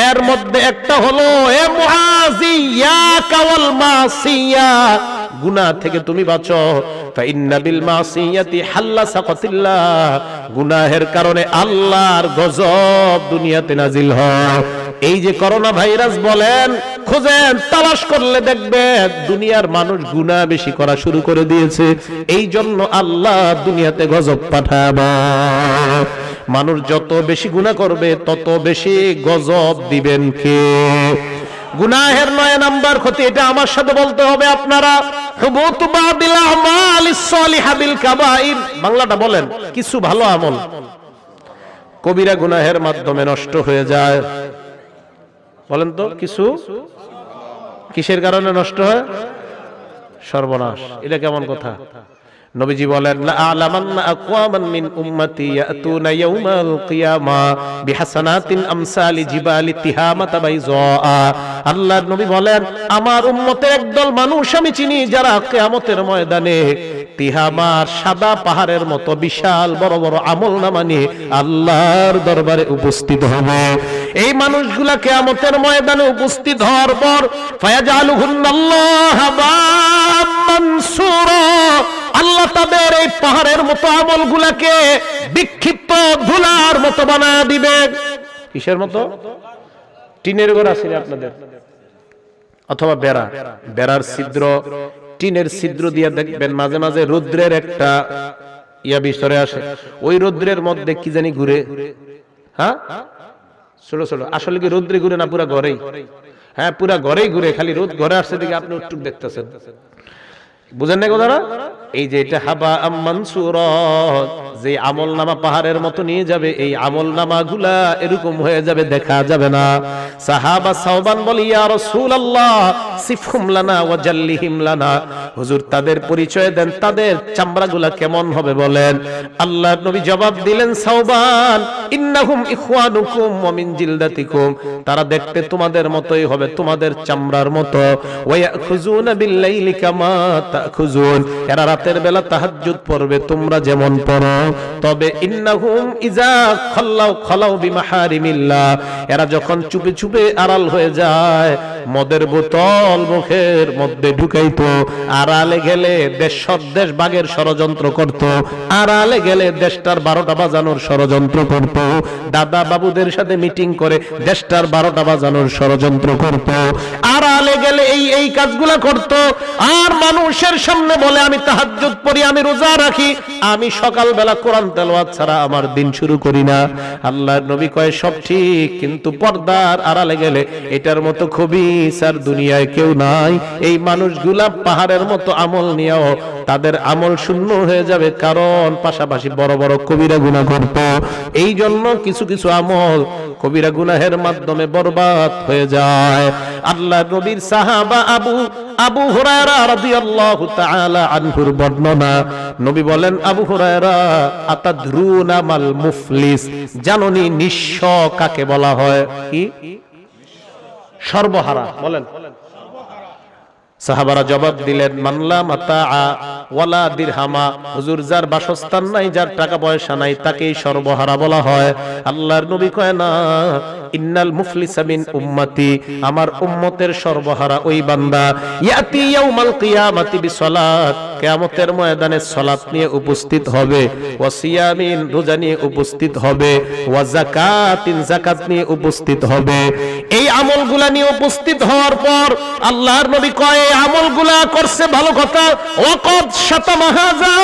এর মধ্যে একটা হলো, এ মুআজ, ইয়াকা ওয়াল মাসিয়া, গুনাহ থেকে তুমি বাঁচো। ফাইন্না বিল মাসিয়াতি হাল্লা সাকাতিল্লাহ, গুনাহের কারণে আল্লাহর গজব দুনিয়াতে নাজিল হয়। এই যে করোনা ভাইরাস বলেন, খোঁজেন, তালাশ করলে দেখবেন দুনিয়ার মানুষ গুনাহ বেশি করা শুরু করে দিয়েছে। এই জন্য আল্লাহ দুনিয়াতে গজব পাঠাবে। মানুষ যত বেশি গুনাহ করবে তত বেশি গজব দিবেন কে? গুনাহের 9 নাম্বার ক্ষতি, এটা আমার সাথে বলতে হবে আপনারা, হুবুতু বাদিল আমালিস সালিহা বিল কাবাইর। বাংলাটা বলেন, কিছু ভালো আমল কবিরা গুনাহের মাধ্যমে নষ্ট হয়ে যায়। বলেন তো, কিছু কিসের কারণে নষ্ট হয়? সর্বনাশ। এটা কেমন কথা? নবীজি বলেন, লা আ'লামান্না আকওয়ামান মিন উম্মতি ইয়াতুনা ইয়াউমাল কিয়ামা বিহাসানাতিন আমসালি জিবালি তিহামাতা বাইযা। আল্লাহর নবী বলেন, আমার উম্মতের একদল মানুষ আমি চিনি যারা কিয়ামতের ময়দানে তিহামার সাদা পাহাড়ের মতো বিশাল বড় বড় আমলনামা নিয়ে আল্লাহর দরবারে উপস্থিত হবে। এই মানুষগুলা কিয়ামতের ময়দানে উপস্থিত হওয়ার পর ফায়াজালুহুন্নাল্লাহু মানসুরা, আল্লাহ তাদের এই পাহাড়ের মতো আমলগুলাকে বিক্ষিপ্ত ধুলার মতো বানায় দিবে। কিসের মতো? টিনের ঘর আছে আপনাদের, অথবা বেড়া, বেড়ার ছিদ্র, টিনের ছিদ্র দিয়ে দেখবেন মাঝে মাঝে রৌদ্রের একটা ইয়া ভিতরে আসে। ওই রৌদ্রের মধ্যে কি জানি ঘুরে, হ্যাঁ, ছোট ছোট, আসলে কি রৌদ্রে ঘুরে না পুরা ঘরেই? হ্যাঁ, পুরা ঘরেই ঘুরে, খালি রোদ ঘরে আসছে দিকে আপনি উট্টুক দেখতেছেন। বুঝেন না কথাটা? এই যে এটা হাবা মানসুরা, যে আমলনামা পাহাড়ের মতো নিয়ে যাবে, এই আমলনামা গুলা এরকম হয়ে যাবে, দেখা যাবে না। সাহাবা সাওবান বলে, ইয়া রাসূলুল্লাহ সিফহুম লানা ওয়া জাল্লিহিম লানা, হুজুর তাদের পরিচয় দেন, তাদের চামড়াগুলা কেমন হবে বলেন। আল্লাহর নবী জবাব দিলেন, সাওবান ইন্নাহুম ইখওয়ানুকুম ওয়া মিন জিলদাতিকুম, তারা দেখতে তোমাদের মতোই হবে, তোমাদের চামড়ার মতো। ওয়া ইয়াখুযুনা বিল-লাইলি কামা তাখুযুন, এরা রাতের বেলা তাহাজ্জুদ পড়বে তোমরা যেমন পড়ো। তবে ইন্নাহুম ইজা খালাউ বিমাহারিমিল্লাহ, এরা যখন চুপে চুপে আড়াল হয়ে যায়, মদের বোতল মুখের মধ্যে ঢুকাইতো, আড়ালে গেলে দেশ স্বদেশ বাগের ষড়যন্ত্র করত, আড়ালে গেলে দেশটার 12টা বাজানোর ষড়যন্ত্র করত, দাদা বাবুদের সাথে মিটিং করে দেশটার 12টা বাজানোর ষড়যন্ত্র করত, আড়ালে গেলে এই কাজগুলা করত। আর মানুষের সামনে বলে, আমি তাহাজ্জুদ পড়ি, আমি রোজা রাখি, আমি সকালবেলা কোরআন তেলাওয়াত ছাড়া আমার দিন শুরু করি না। আল্লাহর নবী কয় সব ঠিক, কিন্তু পর্দার আড়ালে গেলে এটার মতো খবিস আর দুনিয়ায় কেউ নাই। এই মানুষগুলা পাহাড়ের মতো আমল নিয়েও তাদের আমল শূন্য হয়ে যাবে, কারণ পাশাপাশি বড় বড় কবিরা গুনাহ করত। এই জন্য কিছু কিছু আমল কবিরা গুনাহের মাধ্যমে বরবাদ হয়ে যায়। আল্লাহর নবীর সাহাবা আবু হুরায়রা রাদিয়াল্লাহু তাআলা আনহুর বর্ণনা, নবী বলেন, আবু হুরায়রা আতাদরুনা মাল মুফলিস, জানোনি নিঃস্ব কাকে বলা হয়? কি? সর্বহারা। বলেন। সাহাবারা জবাব দিলেন, মানলা মাতাআ ওয়ালা দিরহামা, হুজুর যার বাসস্থান নাই, যার টাকা পয়সা নাই, তাকেই সর্বহারা বলা হয়। আল্লাহর নবী কয় না, ইন্নাল মুফলিসা মিন উম্মতি, আমার উম্মতের সর্বহারা ওই বান্দা, ইয়াতি ইয়াউমাল কিয়ামাতি বিসসালাত, কিয়ামতের ময়দানে সালাত নিয়ে উপস্থিত হবে, ওয়া সিয়ামিন, রোজা নিয়ে উপস্থিত হবে, ওয়া যাকাতিন, যাকাত নিয়ে উপস্থিত হবে। এই আমলগুলা নিয়ে উপস্থিত হওয়ার পর আল্লাহর নবী কয়, আমলগুলা করছে ভালো কথা, ওয়াকাদ শাতামা হাযা,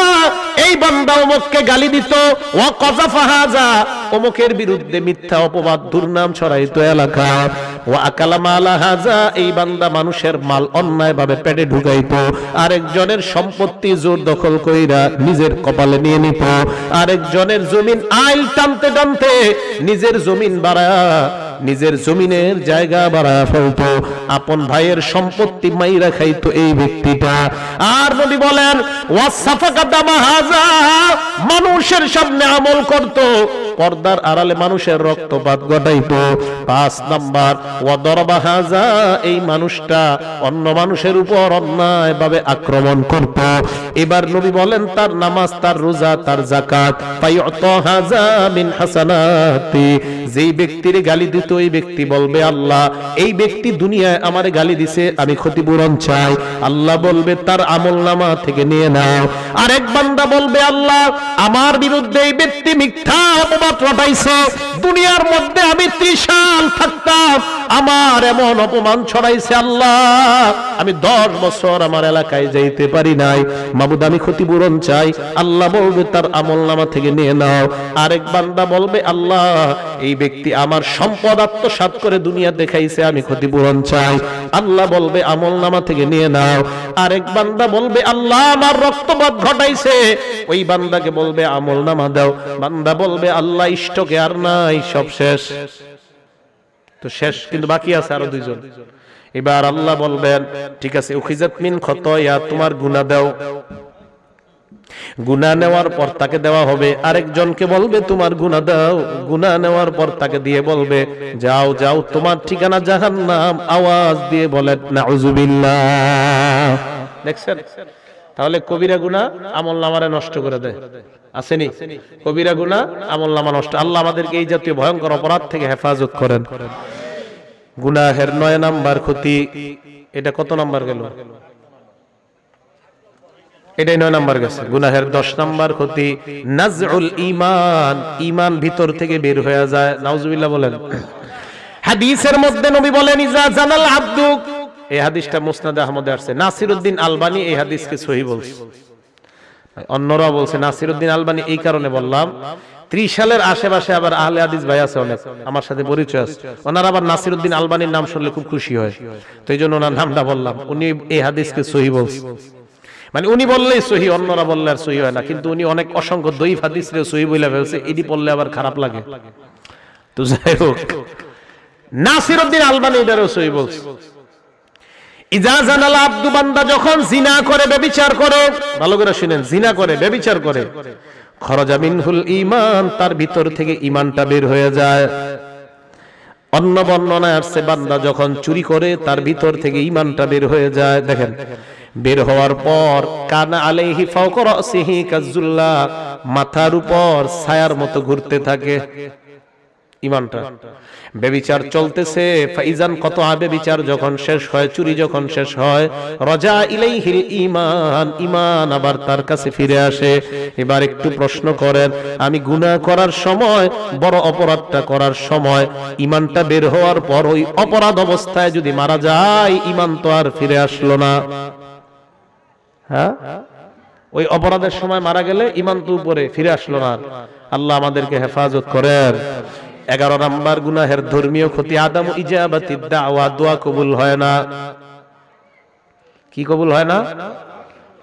এই বান্দা ওমককে গালি দিত, ওয়া কাযাফা হাযা, ওমকের বিরুদ্ধে মিথ্যা অপবাদ দুর্নাম ছড়াইতো এলাকা, ওয়া আকালা মালা হাযা, এই বান্দা মানুষের মাল অন্যায়ভাবে পেটে ঢুকাইতো, আরেকজনের সম্পত্তি জোর দখল কইরা নিজের কপালে নিয়ে নিত, আরেকজনের জমিন আইল টানতে টানতে নিজের জমিন বাড়ায়া, নিজের জমিনের জায়গা বাড়ায়া ফেলতো, আপন ভাইয়ের সম্পত্তি মাইরা খাইতো এই ব্যক্তিটা। আর নবী বলেন, ওয়াসাফাকা দামা হাযা, মানুষের সামনে আমল করত, পর্দার আড়ালে মানুষের রক্তপাত ঘটাইতো। 5 নাম্বার, ওয়াদরবা হাযা, এই মানুষটা অন্য মানুষের উপর অন্যায়ভাবে আক্রমণ করত। এবার নবী বলেন, তার নামাজ, তার রোজা, তার যাকাত, ফায়ুতা হাযা মিন হাসানাতি, যেই ব্যক্তির গালি দিত ওই ব্যক্তি বলবে, আল্লাহ এই ব্যক্তি দুনিয়ায় আমারে গালি দিছে, আমি ক্ষতিপূরণ চাই। আল্লাহ বলবে, তার আমলনামা থেকে নিয়ে নাও। আরেক বান্দা বলবে, আল্লাহ আমার বিরুদ্ধে এই ব্যক্তি মিথ্যা অপবাদ রটাইছে, দুনিয়ার মধ্যে আমি 30 সাল থাকতাম, আমার এমন অপমান ছড়াইছে, আল্লাহ আমি 10 বছর আমার এলাকায় যাইতে পারি নাই, মাবুদ আমি ক্ষতিপূরণ চাই। আল্লাহ বলবে, তার আমলনামা থেকে নিয়ে নাও। আরেক বান্দা বলবে, আল্লাহ এই ব্যক্তি আমার সম্পদ আত্মসাৎ করে দুনিয়া দেখাইছে, আমি ক্ষতিপূরণ চাই। আল্লাহ বলবে, আমলনামা থেকে নিয়ে নাও। আরেক বান্দা বলবে, আল্লাহ আমার রক্তপাত ঘটাইছে, ওই বান্দাকে বলবে, আমলনামা দাও। বান্দা বলবে, আল্লাহ ইষ্টকে আর নাই, সব শেষ। তো শেষ, কিন্তু বাকি আছে আরো 2 জন। এবার আল্লাহ বলবেন, ঠিক আছে, উখিজাত মিন খতায়া, তোমার গুনাহ দাও। গুনাহ নেওয়ার পর তাকে দেওয়া হবে। আরেকজনকে বলবে, তোমার গুনাহ দাও। গুনাহ নেওয়ার পর তাকে দিয়ে বলবে, যাও যাও, তোমার ঠিকানা জাহান্নাম। আওয়াজ দিয়ে বলেন, নাউযুবিল্লাহ। দেখছেন? তাহলে কবিরা গুনাহ আমলনামারে নষ্ট করে দেয়, আসেনি? কবিরা গুনাহ আমলনামা নষ্ট। আল্লাহ আমাদেরকে এই জাতীয় ভয়ঙ্কর অপরাধ থেকে হেফাজত করেন। গুনাহের 9 নাম্বার ক্ষতি, এটা কত নাম্বার গেল? এটাই 9 নাম্বার গেছে। গুনাহের 10 নাম্বার ক্ষতি, নাজউল ঈমান, ঈমান ভিতর থেকে বের হয়ে যায়। নাউজুবিল্লাহ বলেন। হাদিসের মধ্যে নবী বলেন, ইজা জানাল আব্দু, এই হাদিসটা মুসনাদে আহমদে আসছে। নাসিরউদ্দিন আলবানী এই হাদিসকে সহিহ বলছে, অন্যরা বলছে নাসিরউদ্দিন আলবানী। এই কারণে বললাম, 30 সালের আশেপাশে আবার আহলে হাদিস ভাই আছে অনেক, আমার সাথে পরিচয় আছে, ওনারা আবার নাসিরউদ্দিন আলবানীর নাম শুনলে খুব খুশি হয়, তো এই জন্য ওনার নামটা বললাম। উনি এই হাদিসকে সহিহ বলছেন, মানে উনি বললেই সহিহ, অন্যরা বললে আর সহিহ হয় না, কিন্তু উনি অনেক অসংখ্য দঈফ হাদিসরে সহিহ বলে ফেলছে, এটি পড়লে আবার খারাপ লাগে। তো যাই হোক, নাসিরউদ্দিন আলবানী এটারও সহিহ বলছে। ইজা জানাল আব্দু, বান্দা যখন জিনা করে, ব্যভিচার করে, ভালো করে শুনেন, জিনা করে, ব্যভিচার করে, খরজা মিনহুল ঈমান, তার ভিতর থেকে ঈমানটা বের হয়ে যায়। অন্য বর্ণনায় আসছে বান্দা যখন চুরি করে, তার ভিতর থেকে ঈমানটা বের হয়ে যায়। দেখেন, বের হওয়ার পর কানা আলাইহি ফাওকা রাসিহি কাজুল্লাহ, মাথার উপর ছায়ার মতো ঘুরতে থাকে ঈমানটা। ব্যভিচার চলতেছে, ফাইজান কত ব্যভিচার যখন শেষ হয়, চুরি যখন শেষ হয়, রাজা ইলাইহিল ঈমান, ঈমান আবার তার কাছে ফিরে আসে। এবার একটু প্রশ্ন করেন, আমি গুনাহ করার সময়, বড় অপরাধটা করার সময় ঈমানটা বের হওয়ার পর ওই অপরাধ অবস্থায় যদি মারা যায়, ঈমান তো আর ফিরে আসলো না। হ্যাঁ, ওই অপরাধের সময় মারা গেলে ঈমান তো উপরে ফিরে আসলো না। আল্লাহ আমাদেরকে হেফাজত করেন। 11 নাম্বার গুনাহের ধর্মীয় ক্ষতি, আদামু ইজাবাতিদ দাওয়া, দোয়া কবুল হয় না। কি কবুল হয় না?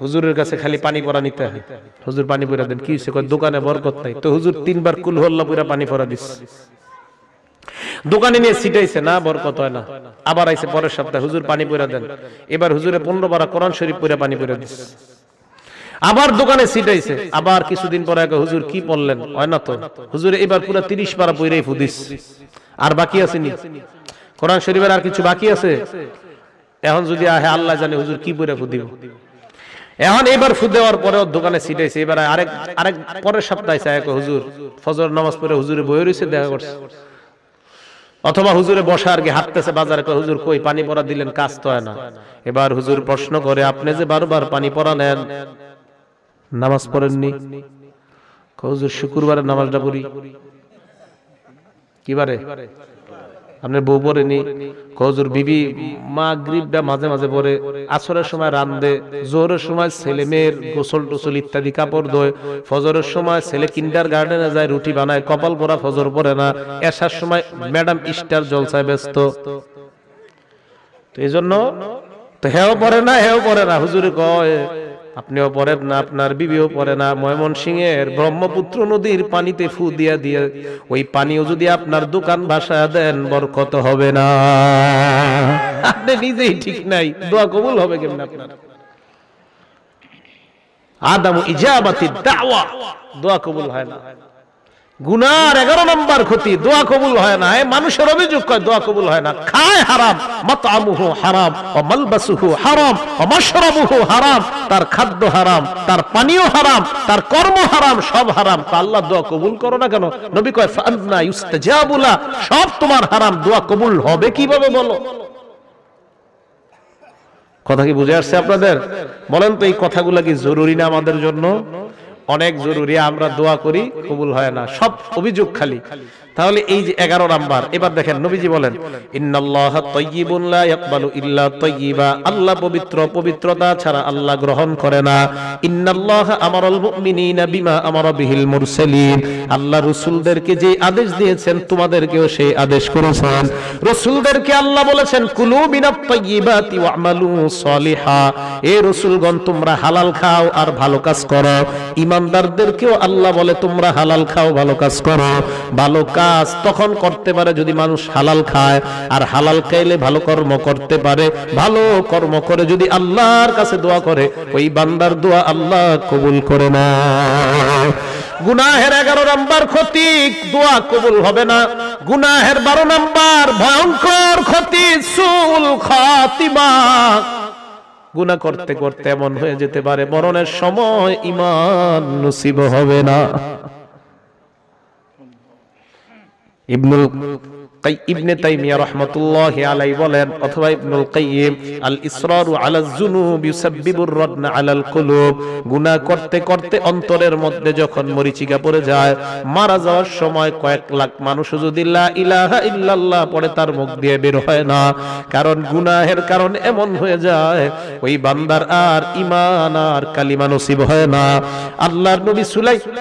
হুজুরের কাছে খালি পানি পড়া নিতে হয়, হুজুর পানি পড়া দেন, কি হইছে? কয় দোকানে বরকত নাই। তো হুজুর 3 বার কুল হল্লা পুরা পানি পড়া দিছে, দোকানে নিয়ে ছিটাইছে, না বরকত হয় না। আবার আইছে পরের সপ্তাহে, হুজুর পানি পড়া দেন। এবার হুজুরে 15 বার কোরআন শরীফ পড়া পানি পড়া দিছে। আবার দোকানে ছিটাইছে, আবার কিছুদিন পরে হুজুর কি পড়লেন? হয় না তো। হুজুরে এবার পুরো 30 পারা পড়াই ফুদিস। আর বাকি আছে নি কোরআন শরীফের, আর কিছু বাকি আছে? এখন যদি আহে আল্লাহ জানে হুজুর কি পড়া ফুদিব। এখন এবার ফু দেওয়ার পরে দোকানে ছিটাইছে, এবার আরেক পরের সপ্তাহে চায় হুজুর ফজর নামাজ পড়ে হুজুরে বই রইছে, দেখা করছে। অথবা হুজুরে বসা আর কি হাঁটতেছে বাজারে, হুজুর কই পানি পড়া দিলেন, কাজ তো হয় না। এবার হুজুর প্রশ্ন করে, আপনি যে বারবার পানি পড়া নেন, নামাজ পড়েননি? হুজুর শুক্রবারের নামাজটা পড়ি। কি বারে? আপনার বউ পড়েনি? হুজুর বিবি মাগরিবটা মাঝে মাঝে পড়ে, আসরের সময় রান্দে, জোহরের সময় ছেলে মেয়ের গোসল টোসল ইত্যাদি কাপড় ধোয়, ফজরের সময় ছেলে কিন্ডার গার্ডেনে যায় রুটি বানায়, কপাল পরা ফজর পড়ে না, এশার সময় ম্যাডাম স্টার জলসায় ব্যস্ত। তো এই জন্য তো হেও পড়ে না, হেও পড়ে না। হুজুরে কয় আপনিও পড়েন না, আপনার বিবিও পড়ে না। ময়মনসিংহের ব্রহ্মপুত্র নদীর পানিতে ফু দিয়া দিয়ে ওই পানিও যদি আপনার দোকান ভাসায় দেন, বরকত হবে না। আপনি নিজেই ঠিক নাই, দোয়া কবুল হবে কেমন আপনার? আদামু ইজাবাতিদ দাওয়া, দোয়া কবুল হয় না। গুনার 11 নম্বর ক্ষতি, দোয়া কবুল হয় না। মানুষের অভিযোগ কয় দোয়া কবুল হয় না, খায় হারাম, মাতআমুহু হারাম, ওয়া মালবাসুহু হারাম, ওয়া মাশরাবুহু হারাম, তার খাদ্য হারাম, তার পানীয় হারাম, তার কর্ম হারাম, সব হারাম। তা আল্লাহ দোয়া কবুল করো না কেন? নবী কয় ফাআন্না ইউস্তাজাবু লা, সব তোমার হারাম, দোয়া কবুল হবে কিভাবে বলো? কথা কি বুঝে আসছে আপনাদের? বলেন তো এই কথাগুলো কি জরুরি না আমাদের জন্য? অনেক জরুরি। আমরা দোয়া করি, কবুল হয় না, সব অভিযোগ খালি। তাহলে এই যে 11 নাম্বার। এবার দেখেন নবীজি বলেন, ইন্নাল্লাহা তাইয়্যিবুন লা ইয়াকবালু ইল্লা তাইয়্যিবা, আল্লাহ পবিত্র, পবিত্রতা ছাড়া আল্লাহ গ্রহণ করে না। ইন্নাল্লাহা আমারাল মুমিনিনা বিমা আমারা বিহিল মুরসালিন, আল্লাহ রাসূলদেরকে যে আদেশ দিয়েছেন তোমাদেরকেও সেই আদেশ করেছেন। রাসূলদেরকে আল্লাহ বলেছেন কুলু মিনাত তাইয়্যিবাতি ওয়া'মালু সলিহা, এ রাসূলগণ তোমরা হালাল খাও আর ভালো কাজ করো। ইমানদারদেরকেও আল্লাহ বলে তোমরা হালাল খাও, ভালো কাজ করো। ভালো কাজ তখন করতে পারে যদি মানুষ হালাল খায়, আর হালাল খাইলে ভালো কর্ম করতে পারে। ভালো কর্ম করে যদি আল্লাহর কাছে দোয়া করে, ওই বান্দার দোয়া আল্লাহ কবুল করে না। গুনাহের 11 নাম্বার ক্ষতি, দোয়া কবুল হবে না। গুনাহের 12 নাম্বার ভয়ঙ্কর ক্ষতি, সুল খাতিমা, গুনাহ করতে করতে এমন হয়ে যেতে পারে মরণের সময় ঈমান নসিব হবে না। ইবনে তাইমিয়া রাহমাতুল্লাহি আলাইহি বলেন, অথবা ইবনুল কাইয়্যিম, আল ইসরারু আলাজ যুনুব ইউসাব্বিবুর রাদনা আলাল কুলুব, গুনাহ করতে করতে অন্তরের মধ্যে যখন মরিচিকা পড়ে যায়, মারা যাওয়ার সময় কয়েক লাখ মানুষ যদি লা ইলাহা ইল্লাল্লাহ পড়ে, তার মুখ দিয়ে বের হয় না। কারণ গুনাহের কারণে এমন হয়ে যায় ওই বান্দার আর ঈমান আর কালিমা নসিব হয় না।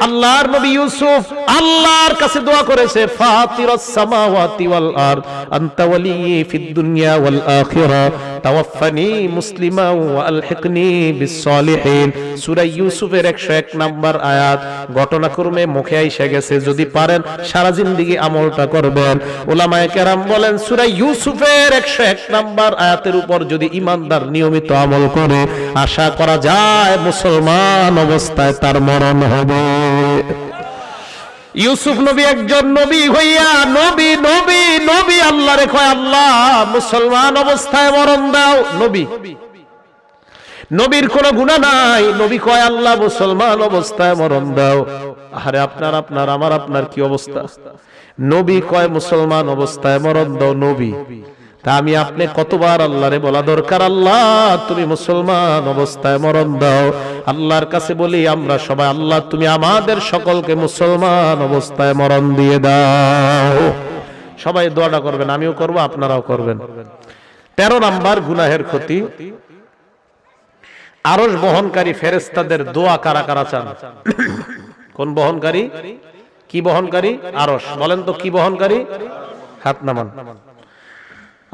আল্লাহর নবী ইউসুফ আল্লাহর কাছে দোয়া করেছে, ফাতিরাস সামাওয়াতি ওয়াল আরদ আনতা ওয়ালিয়্যি ফিদ দুনিয়া ওয়াল আখিরা তাওয়াফফানি মুসলিমা ওয়া আলহিকনি বিস সালিহিন। সূরা ইউসুফের 101 নম্বর আয়াত ঘটনাক্রমে মুখে এসে গেছে, যদি পারেন সারা জিন্দেগি আমলটা করবেন। উলামায়ে কেরাম বলেন সূরা ইউসুফের 101 নম্বর আয়াতের উপর যদি ইমানদার নিয়মিত আমল করে, আশা করা যায় মুসলমান অবস্থায় তার মরণ হবে। ইউসুফ নবী একজন নবী হইয়া নবী নবী নবী আল্লাহরে কয়, আল্লাহ মুসলমান অবস্থায় মরণ দাও। নবী, নবীর কোনো গুনাহ নাই, নবী কয় আল্লাহ মুসলমান অবস্থায় মরণ দাও। আরে আপনার আমার আপনার কি অবস্থা? নবী কয় মুসলমান অবস্থায় মরণ দাও। নবী, তা আমি আপনি কতবার আল্লাহরে বলা দরকার, আল্লাহ তুমি মুসলমান অবস্থায় মরণ দাও। আল্লাহর কাছে বলি আমরা সবাই, আল্লাহ তুমি আমাদের সকলকে মুসলমান অবস্থায় মরণ দিয়ে দাও। সবাই দোয়াটা করবেন, আমিও করব, আপনারাও করবেন। 13 নাম্বার গুনাহের ক্ষতি, আরশ বহনকারী ফেরেশতাদের দোয়া কারা কারা চান? কোন বহনকারী? কি বহনকারী? আরশ। বলেন তো কি বহনকারী? হাত নামান।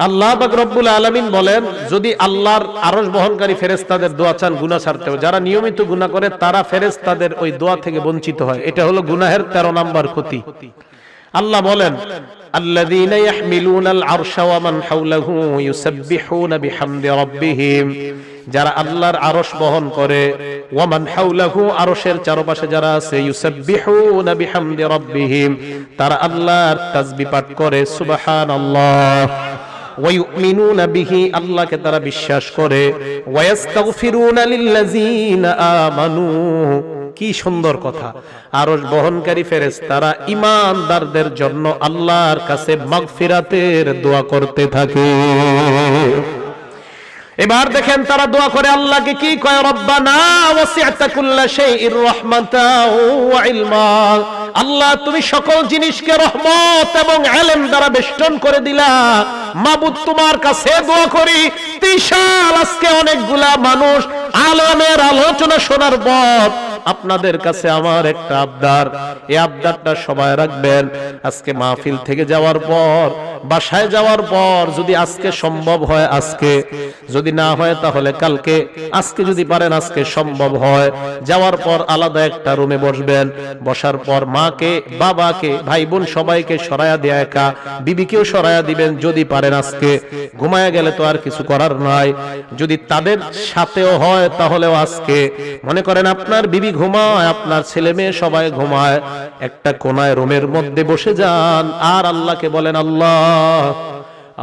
আল্লাহ পাক রব্বুল আলামিন বলেন, যদি আল্লাহর আরশ বহনকারী ফেরেশতাদের দোয়া চান গুনাহ ছাড়তে, যারা নিয়মিত গুনাহ করে তারা ফেরেশতাদের ওই দোয়া থেকে বঞ্চিত হয়। এটা হলো গুনাহের 13 নাম্বার ক্ষতি। আল্লাহ বলেন, আল্লাযীনা ইয়াহমিলুনাল আরশা ওয়া মান হাওলাহু ইউসাব্বিহুনা বিহামদি রাব্বিহিম, যারা আল্লাহর আরশ বহন করে, ওয়া মান হাওলাহু আরশের চারপাশে যারা আছে, ইউসাব্বিহুনা বিহামদি রাব্বিহিম, তারা আল্লাহর তাসবিহ পাঠ করে, সুবহানাল্লাহ। ওয়া ইউমিনুনা বিহি, আল্লাহকে তারা বিশ্বাস করে, ওয়া ইস্তাগফিরুনা লিল্লাযীনা আমানু। কি সুন্দর কথা! আরশ বহনকারী ফেরেশতারা ঈমানদারদের জন্য আল্লাহর কাছে মাগফিরাতের দোয়া করতে থাকে। এবার দেখেন তারা দোয়া করে আল্লাহকে কি কয়, রব্বানা ওয়াসি'তা কুল্লা শাইইর রাহমাতাও ওয়া ইলমা। আল্লাহ তুমি সকল জিনিসকে রহমত এবং ইলম দ্বারা বেষ্টন করে দিলা। মাবুদ তোমার কাছে দোয়া করি, বিশাল আজকে অনেকগুলা মানুষ আলেমের আলোচনা শোনার পর আপনাদের কাছে আমার একটা আবদার, এই আবদারটা সবাই রাখবেন। আজকে মাহফিল থেকে যাওয়ার পর, বাসায় যাওয়ার পর যদি আজকে সম্ভব হয় আজকে, যদি না হয় তাহলে কালকে, আজকে যদি পারেন আজকে সম্ভব হয়, যাওয়ার পর আলাদা একটা রুমে বসবেন। বসার পর মাকে, বাবাকে, ভাই বোন সবাইকে সরায়া দেয়া, একা বিবিকেও সরায়া দিবেন যদি পারেন আজকে। ঘুমায়া গেলে তো আর কিছু করার নাই, যদি তাদের সাথেও হয় তাহলেও আজকে। মনে করেন আপনার বিবি ঘুমায়, আপনার ছেলে মেয়ে সবাই ঘুমায়, একটা কোনায় রুমের মধ্যে বসে যান আর আল্লাহকে বলেন, আল্লাহ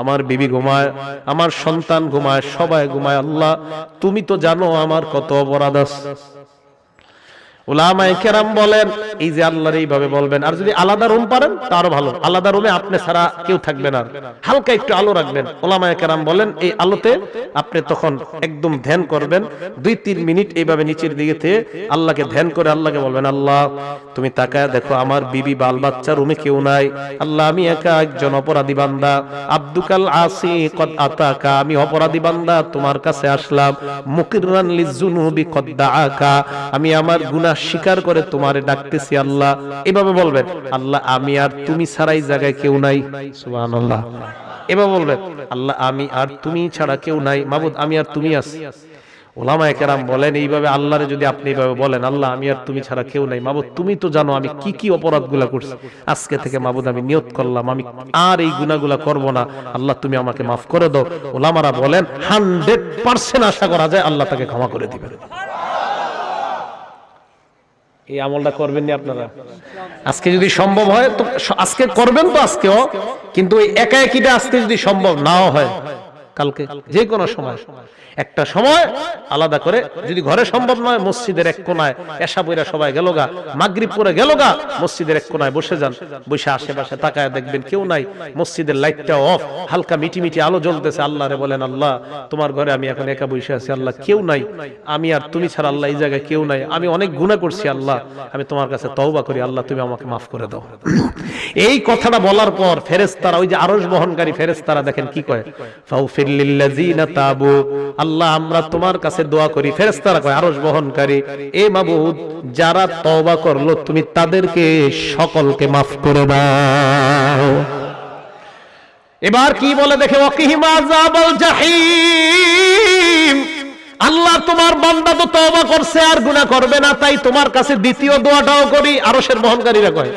আমার বিবি ঘুমায়, আমার সন্তান ঘুমায়, সবাই ঘুমায়, আল্লাহ তুমি তো জানো আমার কত অপরাধ আছে। উলামায়ে কেরাম বলেন এই যে আল্লাহর এইভাবে বলবেন। আর যদি আলাদা রুম পারেন তারও ভালো, আলাদা রুমে আপনি ছাড়া কেউ থাকবে না, হালকা একটু আলো রাখবেন। উলামায়ে কেরাম বলেন এই আলোতে আপনি তখন একদম ধ্যান করবেন, 2-3 মিনিট এইভাবে নিচের দিকে থেকে আল্লাহকে ধ্যান করে আল্লাহকে বলবেন, আল্লাহ তুমি তাকায় দেখো আমার বিবি বাল বাচ্চা রুমে কেউ নাই, আল্লাহ আমি একা একজন অপরাধী বান্দা, আব্দুকাল আসি কদ আতাকা, আমি অপরাধী বান্দা তোমার কাছে আসলাম, মুকিররান লিযুনুবি কদ দাআকা, আমি আমার গুনাহ স্বীকার করে তোমারে ডাকতেছি আল্লাহ। এভাবে বলবেন, আল্লাহ আমি আর তুমি ছাড়া এই জায়গায় কেউ নাই, সুবহানাল্লাহ। এভাবে বলবেন, আল্লাহ আমি আর তুমি ছাড়া কেউ নাই, মাবুদ আমি আর তুমি আছি। উলামায়ে কেরাম বলেন এইভাবে আল্লাহরে যদি আপনি এইভাবে বলেন, আল্লাহ আমি আর তুমি ছাড়া কেউ নাই, মাবুদ তুমি তো জানো আমি কি কি অপরাধগুলা করছি, আজকে থেকে মাবুদ আমি নিয়ত করলাম আমি আর এই গুনাহগুলা করব না, আল্লাহ তুমি আমাকে মাফ করে দাও। উলামারা বলেন 100% আশা করা যায় আল্লাহ তাকে ক্ষমা করে দিবেন। এই আমলটা করবেন না আপনারা? আজকে যদি সম্ভব হয় তো আজকে করবেন, তো আজকেও, কিন্তু এই একা একিটা আজকে যদি সম্ভব নাও হয় কালকে যে কোনো সময় একটা সময় আলাদা করে, যদি ঘরে সম্ভব নয় মসজিদের এক কোনায়, এশা পয়রা সবাই গেল গা, মাগরিব পরে গেল গা, মসজিদের এক কোনায় বসে যান, বসে আশেপাশে তাকায় দেখবেন কেউ নাই, মসজিদের লাইটটা অফ, হালকা মিটি মিটি আলো জ্বলতেছে, আল্লাহরে বলেন আল্লাহ তোমার ঘরে আমি এখন একা বসে আছি, আল্লাহ কেউ নাই, আমি আর তুমি ছাড়া আল্লাহ এই জায়গায় কেউ নাই, আমি অনেক গুনাহ করছি আল্লাহ, আমি তোমার কাছে তওবা করি, আল্লাহ তুমি আমাকে মাফ করে দাও। এই কথাটা বলার পর ফেরেশতারা, ওই যে আরশ বহনকারী ফেরেশতারা দেখেন কি কয়, ফাউফির ওয়াগফির লিল্লাযিনা তাবু, আল্লাহ আমরা তোমার কাছে দোয়া করি। ফেরেশতারা কয় আরশ বহনকারী, এ মাবুদ যারা তওবা করলো তুমি তাদেরকে সকলকে মাফ করে দাও। এবার কি বলে দেখে, ওয়াকিহিম আযাবাল জাহিম, আল্লাহ তোমার বান্দা তো তওবা করছে আর গুনাহ করবে না, তাই তোমার কাছে দ্বিতীয় দোয়াটাও করি। আরশের বহনকারীরা কয়,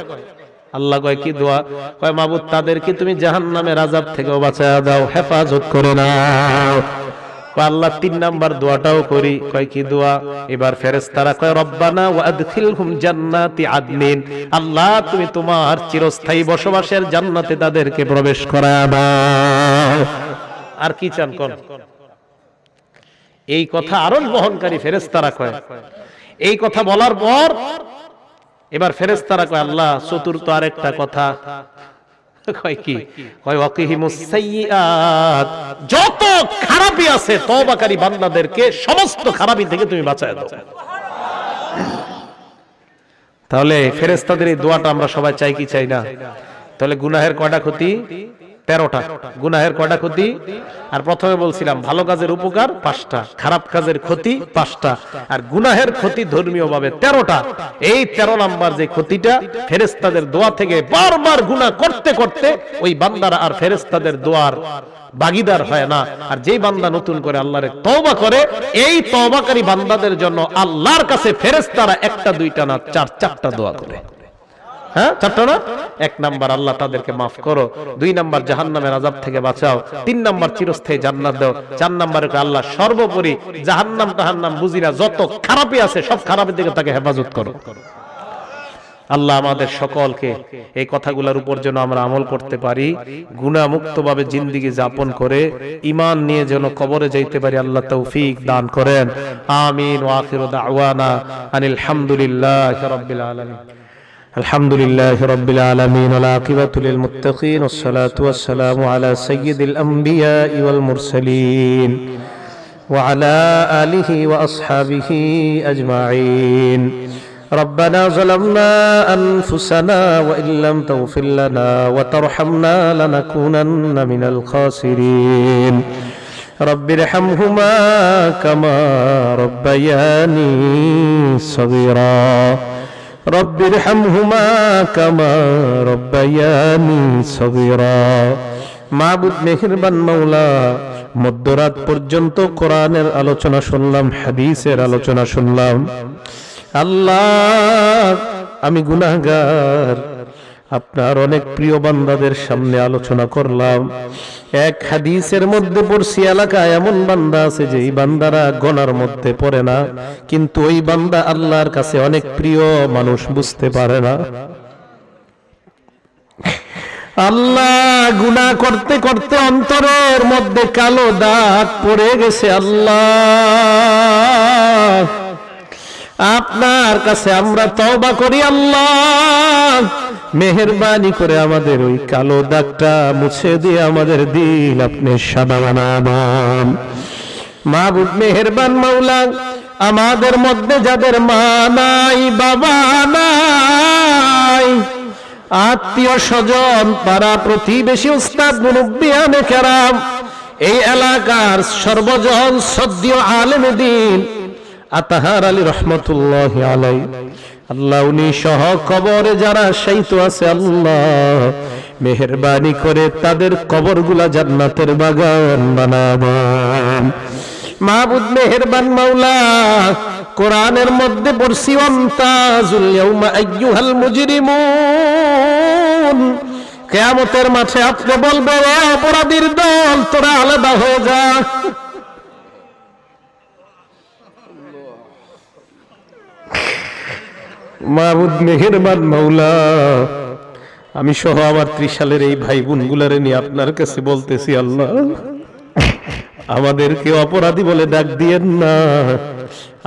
আল্লাহ কয় কি দোয়া? কয় মাবুদ তাদেরকে তুমি জাহান্নামের আযাব থেকেও বাঁচায়া দাও, হেফাজত করে নাও। কয় আল্লাহ 3 নাম্বার দোয়াটাও করি। কয় কি দোয়া? এবার ফেরেশতারা কয় রব্বানা ওয়া আদখিলহুম জান্নাতি আদনিন, আল্লাহ তুমি তোমার চিরস্থায়ী বসবাসের জান্নাতে তাদেরকে প্রবেশ করায়া দাও। আর কি চান কোন? এই কথা আরশ বহনকারী ফেরেশতারা কয়। এই কথা বলার পর এবার ফেরেশতারা কয় আল্লাহ চতুর্থ আরেকটা কথা। কয় কি? কয় ওয়াকিহিমুস সাইয়্যাত, যত খারাপি আছে তওবাকারী বান্দাদেরকে সমস্ত খারাপি থেকে তুমি বাঁচায় দাও। তাহলে ফেরেশতাদের এই দোয়াটা আমরা সবাই চাই কি চাই না? তাহলে গুনাহের কয়টা ক্ষতি? 13টা। গুনাহের কয়টা ক্ষতি? আর প্রথমে বলছিলাম ভালো কাজের উপকার 5টা, খারাপ কাজের ক্ষতি 5টা, আর গুনাহের ক্ষতি ধর্মীয়ভাবে 13টা। এই 13 নাম্বার যে ক্ষতিটা, ফেরেশতাদের দোয়া থেকে বারবার গুনাহ করতে করতে ওই বান্দারা আর ফেরেশতাদের দোয়ার ভাগীদার হয় না। আর যেই বান্দা নতুন করে আল্লাহরে তওবা করে, এই তওবাকারী বান্দাদের জন্য আল্লাহর কাছে ফেরেশতারা 1টা 2টা না 4টা দোয়া করে। হ্যাঁ 4টা না? 1 নাম্বার আল্লাহ তাদেরকে মাফ করো, 2 নাম্বার জাহান্নামের আযাব থেকে বাঁচাও, 3 নাম্বার চিরস্থায়ী জান্নাত দাও, 4 নাম্বারে আল্লাহ সর্বোপরি জাহান্নাম তাহান্নাম বুঝি না, যত খারাপই আছে সব খারাপের দিকে তাকে হেফাজত করো। আল্লাহ আমাদের সকলকে এই কথাগুলোর উপর যেন আমরা আমল করতে পারি, গুনাহ মুক্তভাবে জিন্দেগি যাপন করে ঈমান নিয়ে যেন কবরে যাইতে পারি, আল্লাহ তৌফিক দান করেন। আমিন। ওয়া আখিরু দাওয়ানা আনিল হামদুলিল্লাহি রাব্বিল আলামিন। আলহামদুলিল্লাহি রাব্বিল আলামিন ওয়াল আকিবাতু লিল মুত্তাকিন ওয়াসসালাতু ওয়াসসালামু আলা সাইয়্যিদিল আমবিয়াই ওয়াল মুরসালিন ওয়া আলা আলিহি ওয়া আসহাবিহি আজমাইন। ربنا ظلمنا أنفسنا وإن لم تغفر لنا وترحمنا لنكونن من الخاسرين رب ارحمهما كما ربياني صغيرا رب ارحمهما كما ربياني صغيرا মাবুদ মেহেরবান মাওলা, মধ্যরাত পর্যন্ত কোরআনের আলোচনা শুনলাম, হাদিসের আলোচনা শুনলাম। আল্লাহ আমি গুনাহগার, আপনার অনেক প্রিয় বান্দাদের সামনে আলোচনা করলাম। এক হাদিসের মধ্যে পড়ছি এলাকায় এমন বান্দা আছে যে এই বান্দারা গোনার মধ্যে পড়ে না, কিন্তু ওই বান্দা আল্লাহর কাছে অনেক প্রিয়, মানুষ বুঝতে পারে না। আল্লাহ গুনাহ করতে করতে অন্তরের মধ্যে কালো দাগ পড়ে গেছে। আল্লাহ আপনার কাছে আমরা তওবা করি, আল্লাহ মেহেরবানি করে আমাদের ওই কালো দাগটা মুছে দিয়ে আমাদের দিল আপনি সাদা বানান। মাবুদ মেহেরবান মাওলা, আমাদের মধ্যে যাদের মা নাই, বাবা নাই, আত্মীয় স্বজন, পাড়া প্রতিবেশী, উস্তাদ মুরব্বিয়ানে কেরাম, এই এলাকার সর্বজন শ্রদ্ধেয় আলেমে দ্বীন আতাহার আলী রহমতুল্লাহি আলাইহি, আল্লাহ উনি সহ কবরে যারা শায়িত আছে, আল্লাহ মেহেরবানি করে তাদের কবরগুলা জান্নাতের বাগান বানাবেন। মাবুদ মেহেরবান মাওলা, কোরআনের মধ্যে পড়ছি ওয়ামতাজুল ইয়াউমা আইয়ুহাল মুজরিমুন, কিয়ামতের মাঠে আপনি বলবেন এ অপরাধীর দল তোরা আলাদা হয়ে যা। মাবুদ মেহেরবান মাওলা, আমি সহ আমার 30 সালের এই ভাই বোন গুলারে নিয়ে আপনার কাছে বলতেছি, আল্লাহ আমাদেরকে অপরাধী বলে ডাক দিয়েন না।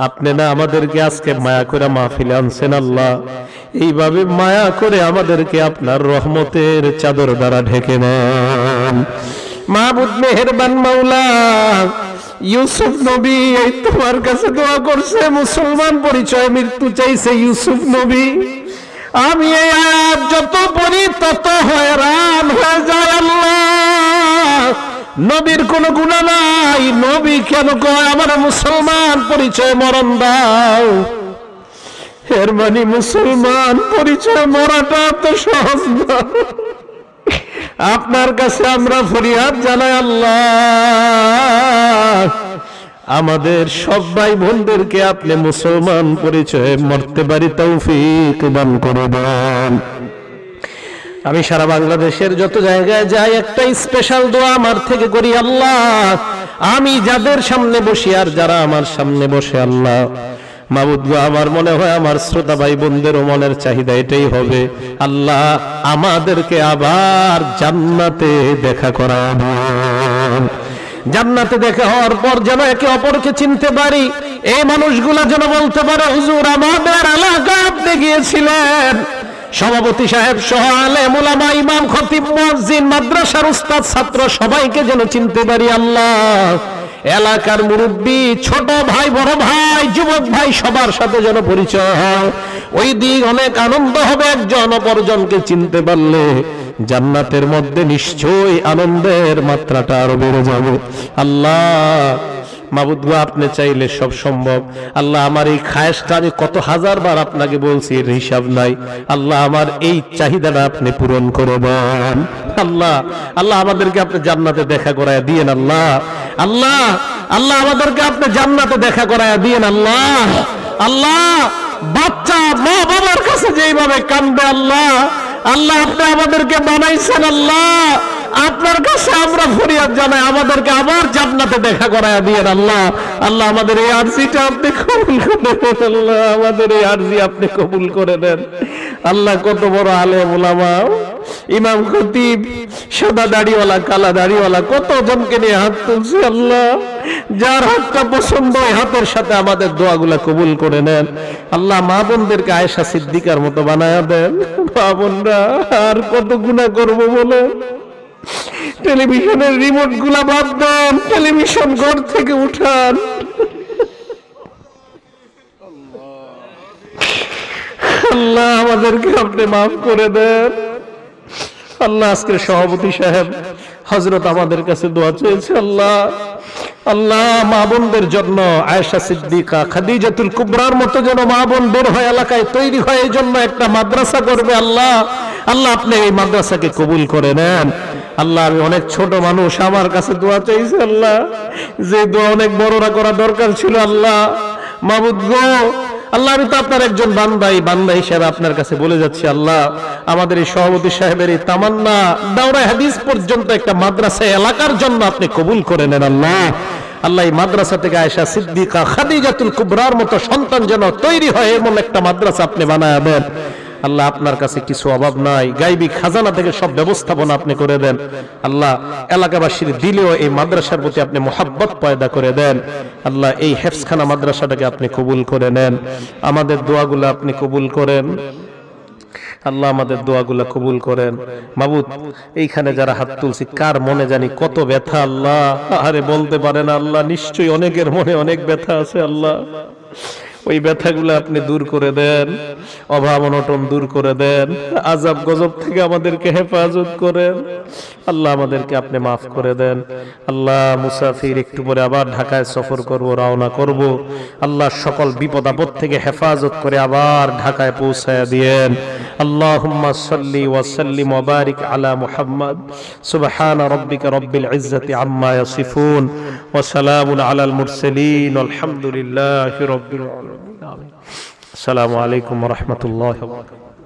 আপনি না আমাদেরকে আজকে মায়া করে মাহফিলে আনছেন, আল্লাহ এইভাবে মায়া করে আমাদেরকে আপনার রহমতের চাদর দ্বারা ঢেকে নেন। মাবুদ মেহেরবান মাওলা, ইউসুফ নবী এই তোমার কাছে দোয়া করছে, মুসলমান পরিচয় মৃত্যু চাইছে ইউসুফ নবী। আমি এই আয়াত যত পড়ি তত হয়রান হয়ে যায়। আল্লাহ নবীর কোনো গুনাহ নাই, নবী কেন কয় আমার মুসলমান পরিচয় মরণ দাও? এর মানে মুসলমান পরিচয় মরাটা তো সহজ না। আপনার কাছে আমরা ফরিয়াদ জানাই, আল্লাহ আমাদের সব ভাই বোনদেরকে আপনি মুসলমান পরিচয়ে মরতে পারি তৌফিক দান করে দেন। আমি সারা বাংলাদেশের যত জায়গায় যাই একটা স্পেশাল দোয়া আমার থেকে করি, আল্লাহ আমি যাদের সামনে বসি আর যারা আমার সামনে বসে, আল্লাহ মাবুদ গো, আমার মনে হয় আমার শ্রোতা ভাই বোনদেরও মনের চাহিদা এটাই হবে, আল্লাহ আমাদেরকে আবার জান্নাতে দেখা করাবেন। জান্নাতে দেখা হওয়ার পর যেন একে অপরকে চিনতে পারি, এই মানুষগুলা যেন বলতে পারে হুজুর আমাদের এলাকা আপনি গিয়েছিলেন। সভাপতি সাহেব সহ আলেম উলামা ইমাম খতিব মুয়াজ্জিন মাদ্রাসার উস্তাদ ছাত্র সবাইকে যেন চিনতে পারি আল্লাহ। এলাকার মুরব্বী ছোট ভাই বড় ভাই যুবক ভাই সবার সাথে যেন পরিচয় হয়। ওই দিন অনেক আনন্দ হবে, একজন অপরজনকে চিনতে পারলে জান্নাতের মধ্যে নিশ্চয়ই আনন্দের মাত্রাটা আরো বেড়ে যাবে। আল্লাহ মাবুদ গো, আপনি চাইলে সব সম্ভব। আল্লাহ আমার এই খায়েশটা আমি কত হাজার বার আপনাকে বলছি, এর হিসাব নাই। আল্লাহ আমার এই চাহিদাটা আপনি পূরণ করে দেন। আল্লাহ আল্লাহ আমাদেরকে আপনি জান্নাতে দেখা করায় দিয়েন। আল্লাহ আল্লাহ আল্লাহ আমাদেরকে আপনি জান্নাতে দেখা করায় দিয়েন। আল্লাহ আল্লাহ বাচ্চা মা বাবার কাছে যেইভাবে কান্দে, আল্লাহ আল্লাহ আপনি আমাদেরকে বানাইছেন, আল্লাহ আপনার কাছে আমরা ফরিয়াদ জানাই আমাদেরকে আবার জান্নাতে দেখা করায় দিয়েন। আল্লাহ আল্লাহ আমাদের এই আরজিটা আপনি কবুল করে নেন। আল্লাহ আমাদের এই আরজি আপনি কবুল করে নেন। আল্লাহ কত বড় আলেম উলামা ইমাম খতিব সাদা দাড়িওয়ালা কালা দাড়িওয়ালা কত জনকে নিয়ে হাত তুলছে, আল্লাহ যার হাতটা পছন্দ ওই হাতের সাথে আমাদের দোয়াগুলা কবুল করে নেন। আল্লাহ মা বোনদেরকে আয়েশা সিদ্দিকার মতো বানায়া দেন। মা বোনরা আর কত গুনাহ করবো বলে, টেলিভিশনের রিমোট গুলা বাদ দেন, টেলিভিশন ঘর থেকে উঠান। আল্লাহ আমাদেরকে আপনি মাফ করে দেন। আল্লাহ আজকের সভাপতি সাহেব হযরত আমাদের কাছে দোয়া চেয়েছে, আল্লাহ আল্লাহ মা বোনদের জন্য আয়েশা সিদ্দিকা খাদিজাতুল কুবরার মতো যেন মা বোন বের হয় এলাকায় তৈরি হয়, এই জন্য একটা মাদ্রাসা করবে। আল্লাহ আল্লাহ আপনি এই মাদ্রাসাকে কবুল করে নেন। আল্লাহ আমি অনেক ছোট মানুষ, আমার কাছে দোয়া চাইছে, আল্লাহ যে দোয়া অনেক বড়রা করা দরকার ছিল। আল্লাহ মাবুদ গো, আল্লাহ আমি তো আপনার একজন বান্দা হিসেবে আপনার কাছে বলে যাচ্ছি, আল্লাহ আমাদের এই সভাপতি সাহেবের এই তামান্না দাওরা হাদিস পর্যন্ত একটা মাদ্রাসা এলাকার জন্য আপনি কবুল করে নেন। আল্লাহ আল্লাহ এই মাদ্রাসা থেকে আয়েশা সিদ্দিকা খাদিজাতুল কুবরার মতো সন্তান যেন তৈরি হয় এমন একটা মাদ্রাসা আপনি বানায় দেন। আল্লাহ আপনার কাছে কিছু অভাব নাই, গায়বী খাজানা থেকে সব ব্যবস্থাপনা আপনি করে দেন। আল্লাহ এলাকাবাসীর দিলেও এই মাদ্রাসার প্রতি আপনি মোহাব্বত পয়দা করে দেন। আল্লাহ এই হেফজখানা মাদ্রাসাটাকে আপনি কবুল করে নেন, আমাদের দোয়াগুলো আপনি কবুল করেন। আল্লাহ আমাদের দোয়াগুলা কবুল করেন। মাবুদ এইখানে যারা হাত তুলছি কার মনে জানি কত ব্যথা, আল্লাহ আরে বলতে পারে না। আল্লাহ নিশ্চয়ই অনেকের মনে অনেক ব্যথা আছে, আল্লাহ ওই ব্যথাগুলো আপনি দূর করে দেন, অভাব অনটন দূর করে দেন, আযাব গজব থেকে আমাদেরকে হেফাজত করেন। আল্লাহ আমাদেরকে আপনি মাফ করে দেন। আল্লাহ মুসাফির একটু পরে আবার ঢাকায় সফর করব, রওনা করব। আল্লাহ সকল বিপদ আপদ থেকে হেফাজত করে আবার ঢাকায় পৌঁছায়া দিয়েন। আল্লাহুম্মা সাল্লি ওয়া সাল্লিম ওয়া বারিক আলা মুহাম্মদ। সুবহানা রাব্বিকা রাব্বিল ইজ্জাতি আম্মা ইয়াসিফুন ওয়া সালামুন আলাল মুরসালিন আলহামদুলিল্লাহি রাব্বিল আলামিন। আসসালামু আলাইকুম ওয়া রাহমাতুল্লাহি ওয়া বারাকাতুহু।